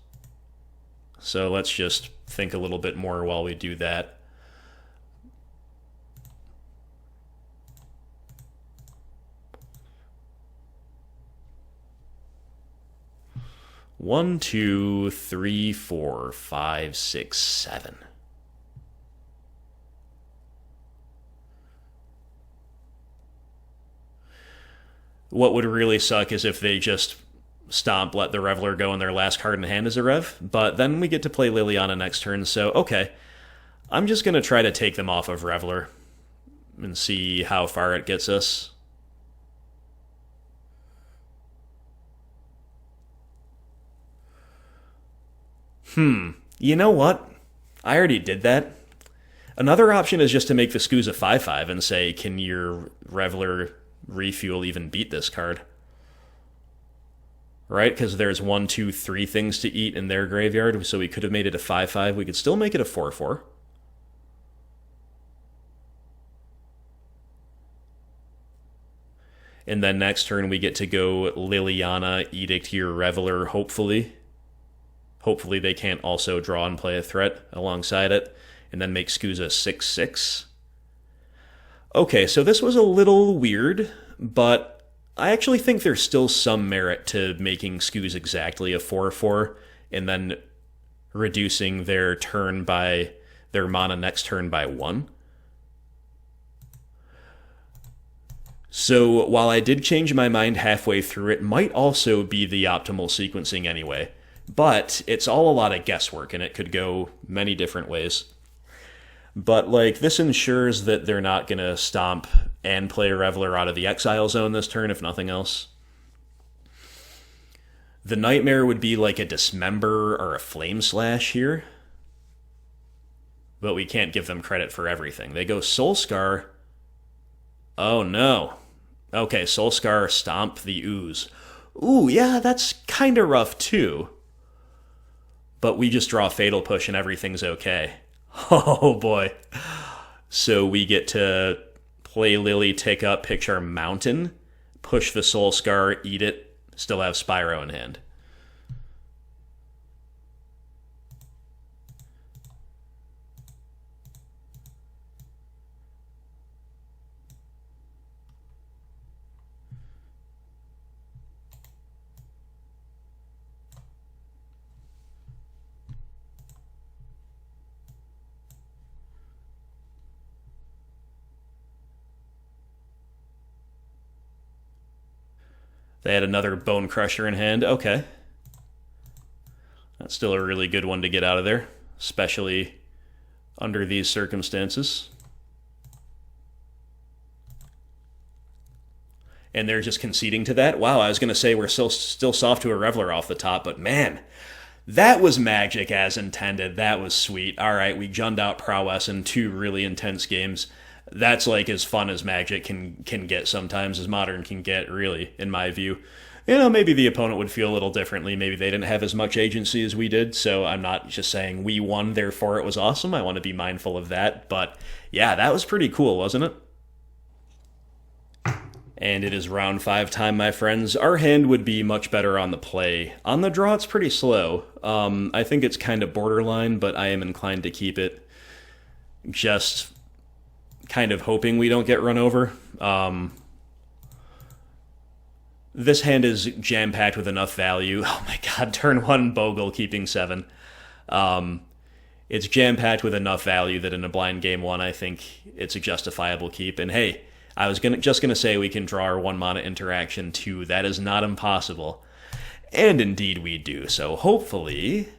So let's just think a little bit more while we do that. One, 2, 3, 4, 5, 6, 7. What would really suck is if they just stomp, let the Reveler go, and their last card in hand is a Rev. But then we get to play Liliana next turn, so okay. I'm just going to try to take them off of Reveler and see how far it gets us. You know what? I already did that. Another option is just to make the Ooze a 5/5 and say, can your Reveler refuel even beat this card? Right? Because there's 1, 2, 3 things to eat in their graveyard, so we could have made it a 5/5. We could still make it a 4/4. And then next turn we get to go Liliana, Edict your Reveler, hopefully. Hopefully they can't also draw and play a threat alongside it, and then make Ooze a 6/6. Okay, so this was a little weird, but I actually think there's still some merit to making Ooze exactly a 4/4, and then reducing their mana next turn by 1. So while I did change my mind halfway through, it might also be the optimal sequencing anyway. But it's all a lot of guesswork, and it could go many different ways. But, like, this ensures that they're not going to stomp and play a Reveler out of the exile zone this turn, if nothing else. The Nightmare would be like a Dismember or a Flame Slash here. But we can't give them credit for everything. They go Soulscar. Oh, no. Okay, Soulscar, stomp the Ooze. Ooh, yeah, that's kind of rough, too. But we just draw Fatal Push and everything's okay. Oh boy. So we get to play Lily, take up, picture Mountain, push the Soulscar, eat it, still have Spyro in hand. They had another Bone Crusher in hand. Okay. That's still a really good one to get out of there, especially under these circumstances. And they're just conceding to that? Wow, I was going to say we're still soft to a Reveler off the top, but man, that was magic as intended. That was sweet. All right, we junned out Prowess in 2 really intense games. That's like as fun as Magic can get sometimes, as Modern can get, really, in my view. You know, maybe the opponent would feel a little differently. Maybe they didn't have as much agency as we did, so I'm not just saying we won, therefore it was awesome. I want to be mindful of that. But yeah, that was pretty cool, wasn't it? And it is round 5 time, my friends. Our hand would be much better on the play. On the draw, it's pretty slow. I think it's kind of borderline, but I am inclined to keep it. Just kind of hoping we don't get run over. This hand is jam-packed with enough value. Oh my god, turn 1 Bogle, keeping 7. It it's jam-packed with enough value that in a blind game 1, I think it's a justifiable keep. And hey, I was just gonna say we can draw our 1-mana interaction too. That is not impossible. And indeed we do. So hopefully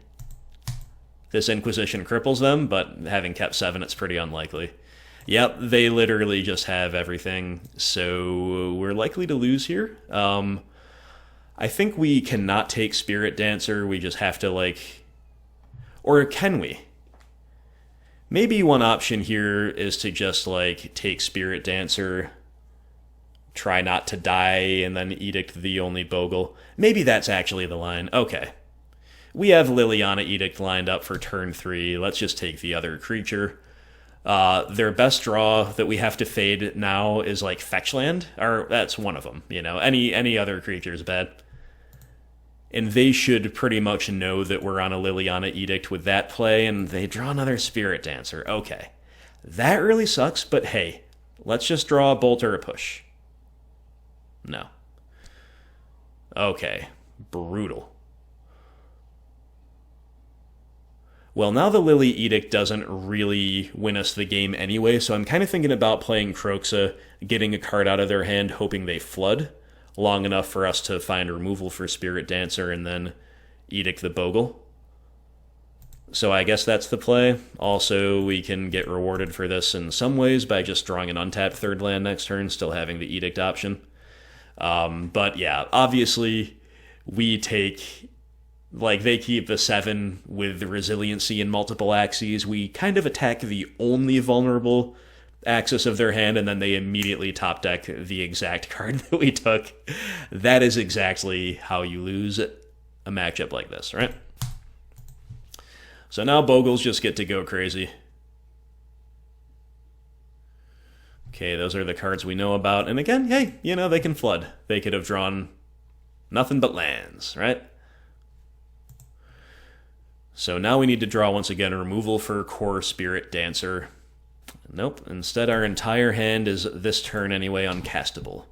this Inquisition cripples them, but having kept 7, it's pretty unlikely. Yep, they literally just have everything, so we're likely to lose here. I think we cannot take Spirit Dancer, we just have to, like... Or can we? Maybe one option here is to just, like, take Spirit Dancer, try not to die, and then Edict the only Bogle. Maybe that's actually the line. Okay. We have Liliana Edict lined up for turn 3. Let's just take the other creature. Their best draw that we have to fade now is like Fetchland, or that's one of them, you know, any other creature is bad. And they should pretty much know that we're on a Liliana Edict with that play, and they draw another Spirit Dancer. Okay. That really sucks, but hey, let's just draw a Bolt or a Push. No. Okay. Brutal. Well, now the Lily Edict doesn't really win us the game anyway, so I'm kind of thinking about playing Kroxa, getting a card out of their hand, hoping they flood long enough for us to find removal for Spirit Dancer and then Edict the Bogle. So I guess that's the play. Also, we can get rewarded for this in some ways by just drawing an untapped 3rd land next turn, still having the Edict option. But yeah, obviously we take... Like, they keep the 7 with the resiliency and multiple axes. We kind of attack the only vulnerable axis of their hand, and then they immediately top deck the exact card that we took. That is exactly how you lose a matchup like this, right? So now Bogles just get to go crazy. Okay, those are the cards we know about. And again, hey, you know, they can flood. They could have drawn nothing but lands, right? So now we need to draw, once again, removal for core Spirit Dancer. Nope, instead our entire hand is, this turn anyway, uncastable.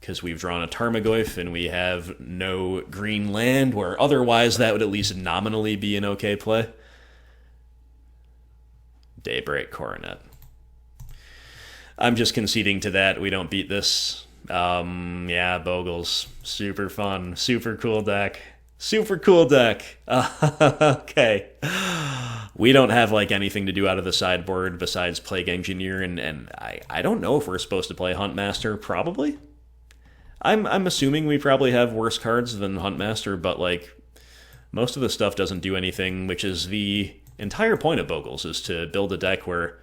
Because we've drawn a Tarmogoyf and we have no green land, where otherwise that would at least nominally be an okay play. Daybreak Coronet. I'm just conceding to that. We don't beat this. Yeah, Bogles. Super fun. Super cool deck. Super cool deck. Okay. We don't have like anything to do out of the sideboard besides Plague Engineer, and I don't know if we're supposed to play Huntmaster. Probably. I'm assuming we probably have worse cards than Huntmaster, but like most of the stuff doesn't do anything, which is the entire point of Bogles, is to build a deck where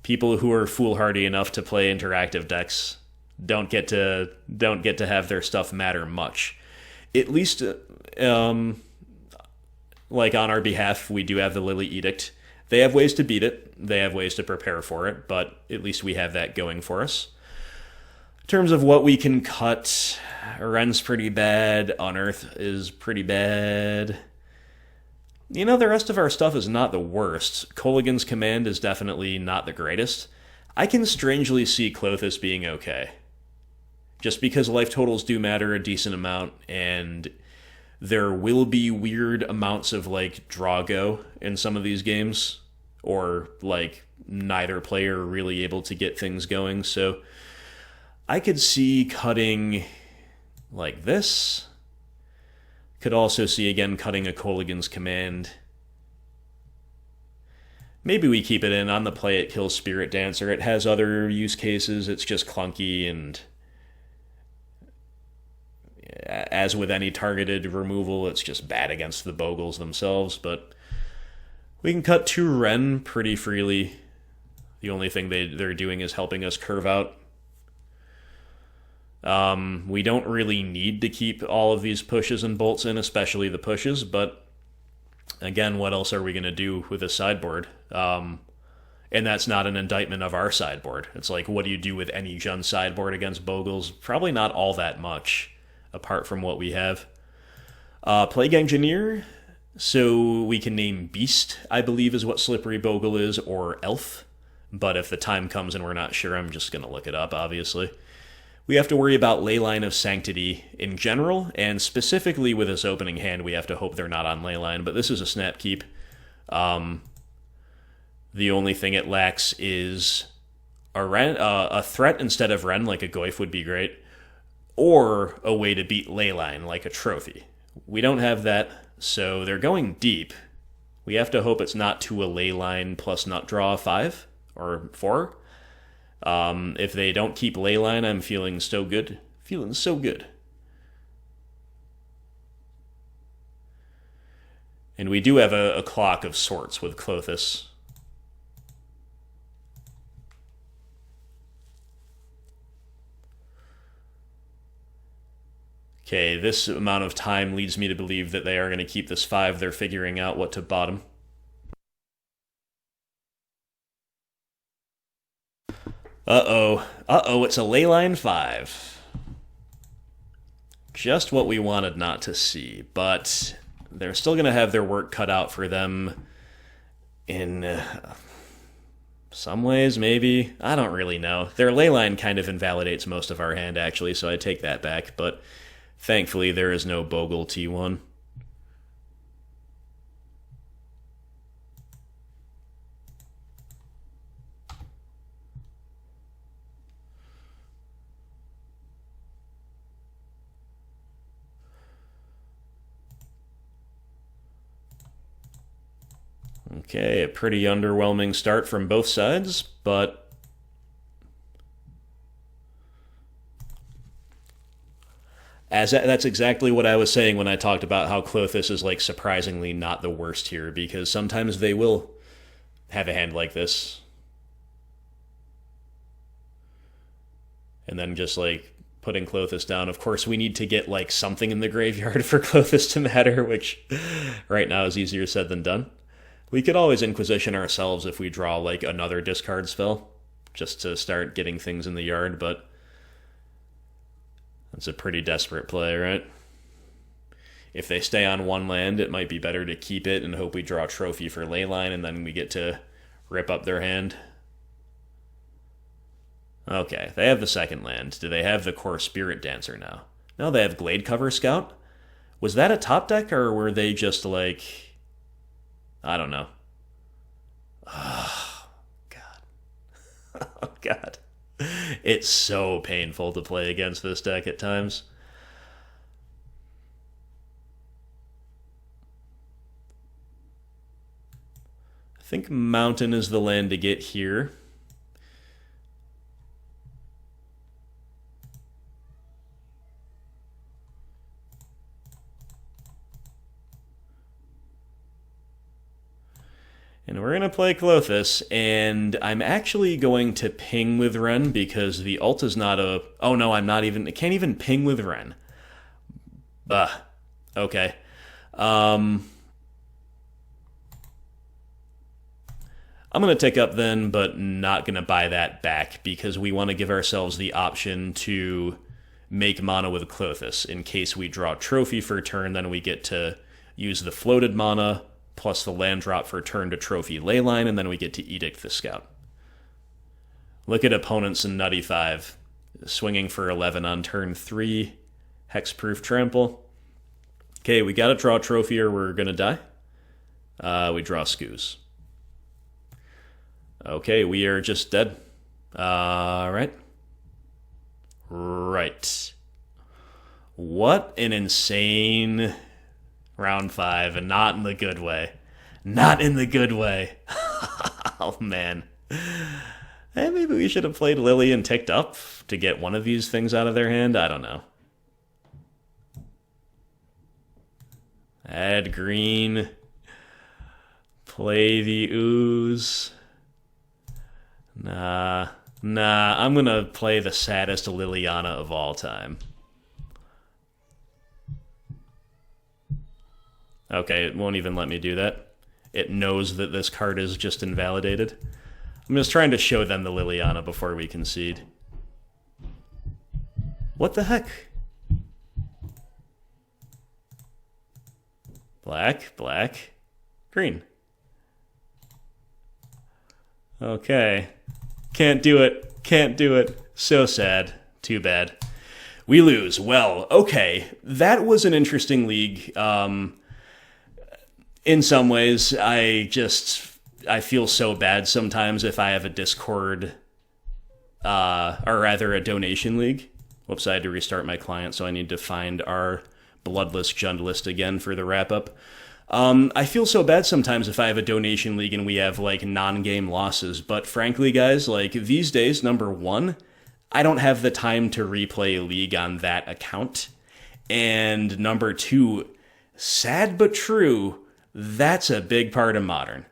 people who are foolhardy enough to play interactive decks don't get to have their stuff matter much. At least, like on our behalf, we do have the Lily Edict. They have ways to beat it. They have ways to prepare for it, but at least we have that going for us. In terms of what we can cut, Wrenn's pretty bad. Unearth is pretty bad. You know, the rest of our stuff is not the worst. Kolaghan's Command is definitely not the greatest. I can strangely see Klothys being okay. Just because life totals do matter a decent amount, and there will be weird amounts of, like, draw go in some of these games, or, like, neither player really able to get things going, so I could see cutting like this. Could also see, again, cutting a Kolaghan's Command. Maybe we keep it in. On the play, it kills Spirit Dancer. It has other use cases. It's just clunky, and as with any targeted removal, it's just bad against the Bogles themselves. But we can cut 2 Wrenn pretty freely. The only thing they're doing is helping us curve out. We don't really need to keep all of these pushes and bolts in, especially the pushes, but again, what else are we going to do with a sideboard? And that's not an indictment of our sideboard. It's like, what do you do with any Jund sideboard against Bogles? Probably not all that much, apart from what we have. Plague Engineer, so we can name Beast, I believe is what Slippery Bogle is, or Elf. But if the time comes and we're not sure, I'm just going to look it up, obviously. We have to worry about Leyline of Sanctity in general, and specifically with this opening hand, we have to hope they're not on Leyline, but this is a snap keep. The only thing it lacks is a threat instead of Wrenn, like a Goyf would be great, or a way to beat Leyline, like a trophy. We don't have that, so they're going deep. We have to hope it's not to a Leyline plus not draw a 5 or 4. If they don't keep Leyline, I'm feeling so good. Feeling so good. And we do have a clock of sorts with Klothys. Okay, this amount of time leads me to believe that they are going to keep this 5. They're figuring out what to bottom. Uh-oh. Uh-oh, it's a Leyline 5. Just what we wanted not to see, but they're still going to have their work cut out for them in some ways, maybe. I don't really know. Their Leyline kind of invalidates most of our hand, actually, so I take that back, but thankfully there is no Bogle T1. Okay, a pretty underwhelming start from both sides, but that's exactly what I was saying when I talked about how Klothys is like surprisingly not the worst here, because sometimes they will have a hand like this and then just like putting Klothys down. Of course, we need to get like something in the graveyard for Klothys to matter, which right now is easier said than done. We could always Inquisition ourselves if we draw, like, another discard spell, just to start getting things in the yard, but that's a pretty desperate play, right? If they stay on one land, it might be better to keep it and hope we draw a trophy for Leyline, and then we get to rip up their hand. Okay, they have the second land. Do they have the core Spirit Dancer now? No, they have Gladecover Scout? Was that a top deck, or were they just, like... I don't know. Oh, God. Oh, God. It's so painful to play against this deck at times. I think Mountain is the land to get here. And we're going to play Klothys, and I'm actually going to ping with Wrenn because the ult is not a... Oh, no, I'm not even... I can't even ping with Wrenn. Okay. I'm going to tick up then, but not going to buy that back because we want to give ourselves the option to make mana with Klothys. In case we draw a trophy for a turn, then we get to use the floated mana plus the land drop for turn to trophy Leyline, and then we get to Edict the Scout. Look at opponents in Nutty 5. Swinging for 11 on turn 3. Hexproof Trample. Okay, we gotta draw a trophy or we're gonna die. We draw Scooze. Okay, we are just dead. Right. Right. What an insane... round 5, and not in the good way. Not in the good way. Oh, man. Maybe we should have played Lily and ticked up to get one of these things out of their hand. I don't know. Add green. Play the ooze. Nah, I'm gonna play the saddest Liliana of all time. Okay, it won't even let me do that. It knows that this card is just invalidated. I'm just trying to show them the Liliana before we concede. What the heck? Black, green. Okay. Can't do it. So sad. Too bad. We lose. Well, okay. That was an interesting league. In some ways, I just I feel so bad sometimes if I have a Discord, or rather a donation league. Whoops, I had to restart my client, so I need to find our Bloodless Jund list again for the wrap-up. I feel so bad sometimes if I have a donation league and we have, like, non-game losses, but frankly, guys, like, these days, number one, I don't have the time to replay League on that account, and number two, sad but true, that's a big part of Modern.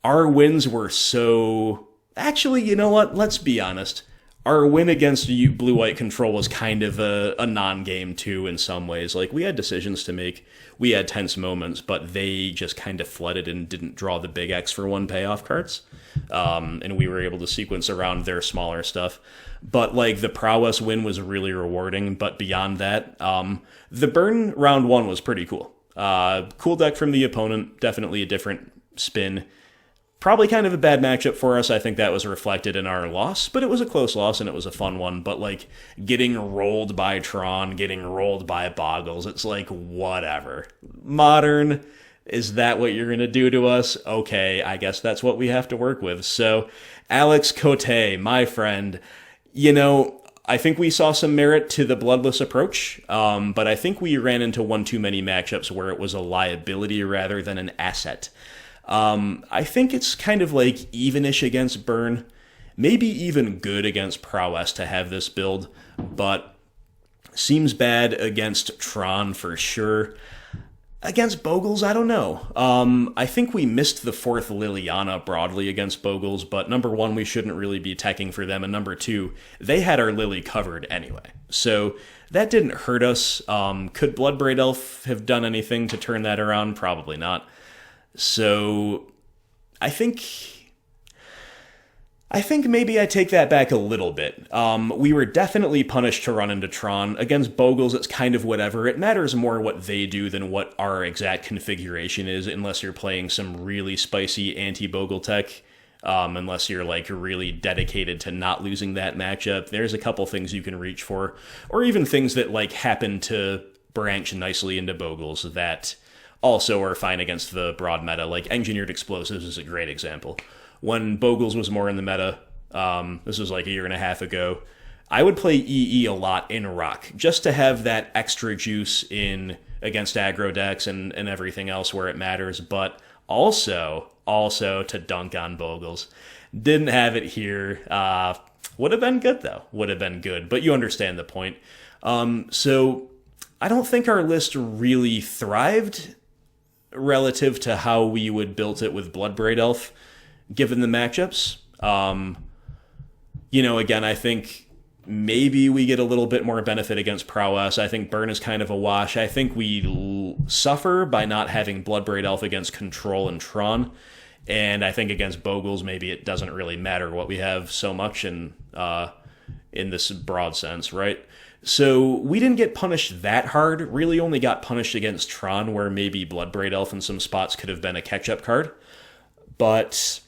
Our wins were so... Actually, you know what? Let's be honest. Our win against Blue-White Control was kind of a non-game, too, in some ways. Like, we had decisions to make. We had tense moments, but they just kind of flooded and didn't draw the big X for one payoff cards. And we were able to sequence around their smaller stuff. But, like, the Prowess win was really rewarding. But beyond that, the Burn round one was pretty cool. Cool deck from the opponent. Definitely a different spin. Probably kind of a bad matchup for us. I think that was reflected in our loss, but it was a close loss and it was a fun one. But, like, getting rolled by Tron, getting rolled by Bogles, it's like, whatever. Modern, is that what you're going to do to us? Okay, I guess that's what we have to work with. So, Alex Cote, my friend, you know, I think we saw some merit to the Bloodless approach, but I think we ran into one too many matchups where it was a liability rather than an asset. I think it's kind of like evenish against Burn, maybe even good against Prowess to have this build, but seems bad against Tron for sure. Against Bogles, I don't know. I think we missed the fourth Liliana broadly against Bogles, but number one, we shouldn't really be teching for them, and number two, they had our Lily covered anyway. So that didn't hurt us. Could Bloodbraid Elf have done anything to turn that around? Probably not. So, I think maybe I take that back a little bit. We were definitely punished to run into Tron. Against Bogles, it's kind of whatever. It matters more what they do than what our exact configuration is, unless you're playing some really spicy anti-Bogle tech. Unless you're, like, really dedicated to not losing that matchup. There's a couple things you can reach for. Or even things that, like, happen to branch nicely into Bogles that... also are fine against the broad meta. Like, Engineered Explosives is a great example. When Bogles was more in the meta, this was like a year and a half ago, I would play EE a lot in Rock, just to have that extra juice in against aggro decks and everything else where it matters, but also to dunk on Bogles. Didn't have it here. Would have been good, though. Would have been good, but you understand the point. So I don't think our list really thrived relative to how we would build it with Bloodbraid Elf, given the matchups. You know, again, I think maybe we get a little bit more benefit against Prowess. I think Burn is kind of a wash. I think we suffer by not having Bloodbraid Elf against Control and Tron. And I think against Bogles, maybe it doesn't really matter what we have so much in this broad sense, right? So we didn't get punished that hard, really only got punished against Tron, where maybe Bloodbraid Elf in some spots could have been a catch-up card. But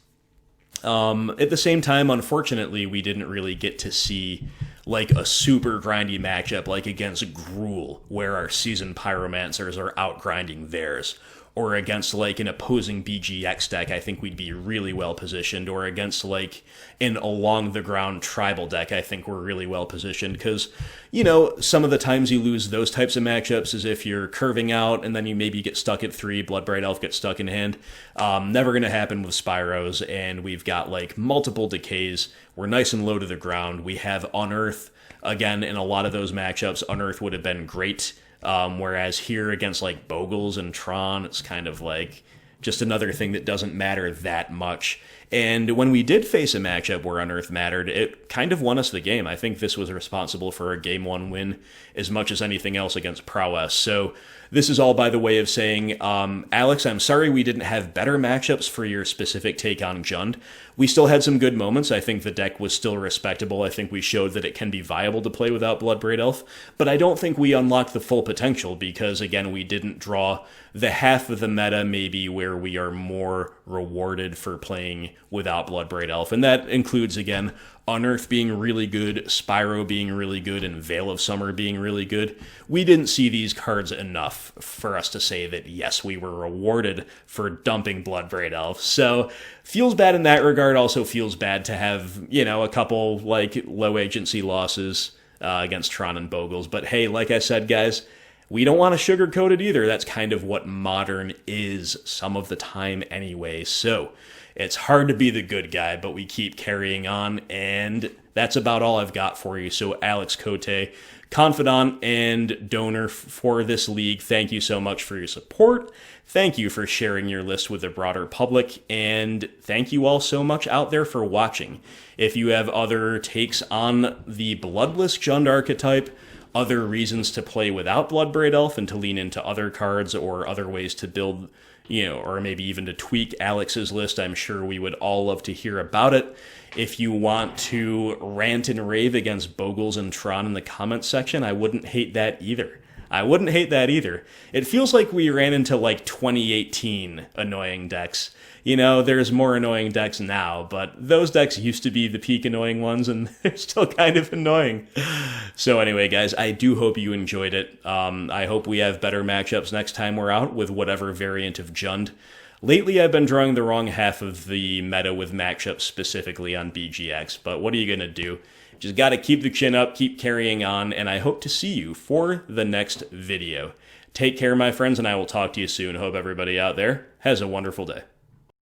at the same time, unfortunately, we didn't really get to see like a super grindy matchup like against Gruul, where our Seasoned Pyromancers are out-grinding theirs. Or against, like, an opposing BGX deck, I think we'd be really well-positioned. Or against, like, an along-the-ground tribal deck, I think we're really well-positioned. Because, you know, some of the times you lose those types of matchups is if you're curving out, and then you maybe get stuck at 3, Bloodbraid Elf gets stuck in hand. Never going to happen with Spyros, and we've got, like, multiple decays. We're nice and low to the ground. We have Unearth. Again, in a lot of those matchups, Unearth would have been great. Whereas here against like Bogles and Tron, it's kind of like just another thing that doesn't matter that much. And when we did face a matchup where Unearth mattered, it kind of won us the game. I think this was responsible for a Game 1 win as much as anything else against Prowess. So this is all by the way of saying, Alex, I'm sorry we didn't have better matchups for your specific take on Jund. We still had some good moments. I think the deck was still respectable. I think we showed that it can be viable to play without Bloodbraid Elf. But I don't think we unlocked the full potential because, again, we didn't draw the half of the meta maybe where we are more rewarded for playing without Bloodbraid Elf. And that includes, again, Unearth being really good, Spyro being really good, and Veil of Summer being really good, we didn't see these cards enough for us to say that, yes, we were rewarded for dumping Bloodbraid Elf. So, feels bad in that regard. Also feels bad to have, you know, a couple, like, low agency losses against Tron and Bogles. But hey, like I said, guys, we don't want to sugarcoat it either. That's kind of what Modern is some of the time anyway. So, it's hard to be the good guy, but we keep carrying on, and that's about all I've got for you. So Alex Cote, confidant and donor for this league, thank you so much for your support. Thank you for sharing your list with the broader public, and thank you all so much out there for watching. If you have other takes on the Bloodless Jund archetype, other reasons to play without Bloodbraid Elf and to lean into other cards or other ways to build, you know, or maybe even to tweak Alex's list, I'm sure we would all love to hear about it. If you want to rant and rave against Bogles and Tron in the comments section, I wouldn't hate that either. It feels like we ran into like 2018 annoying decks. You know, there's more annoying decks now, but those decks used to be the peak annoying ones, and they're still kind of annoying. So anyway, guys, I do hope you enjoyed it. I hope we have better matchups next time we're out with whatever variant of Jund. Lately, I've been drawing the wrong half of the meta with matchups specifically on BGX, but what are you going to do? Just got to keep the chin up, keep carrying on, and I hope to see you for the next video. Take care, my friends, and I will talk to you soon. Hope everybody out there has a wonderful day.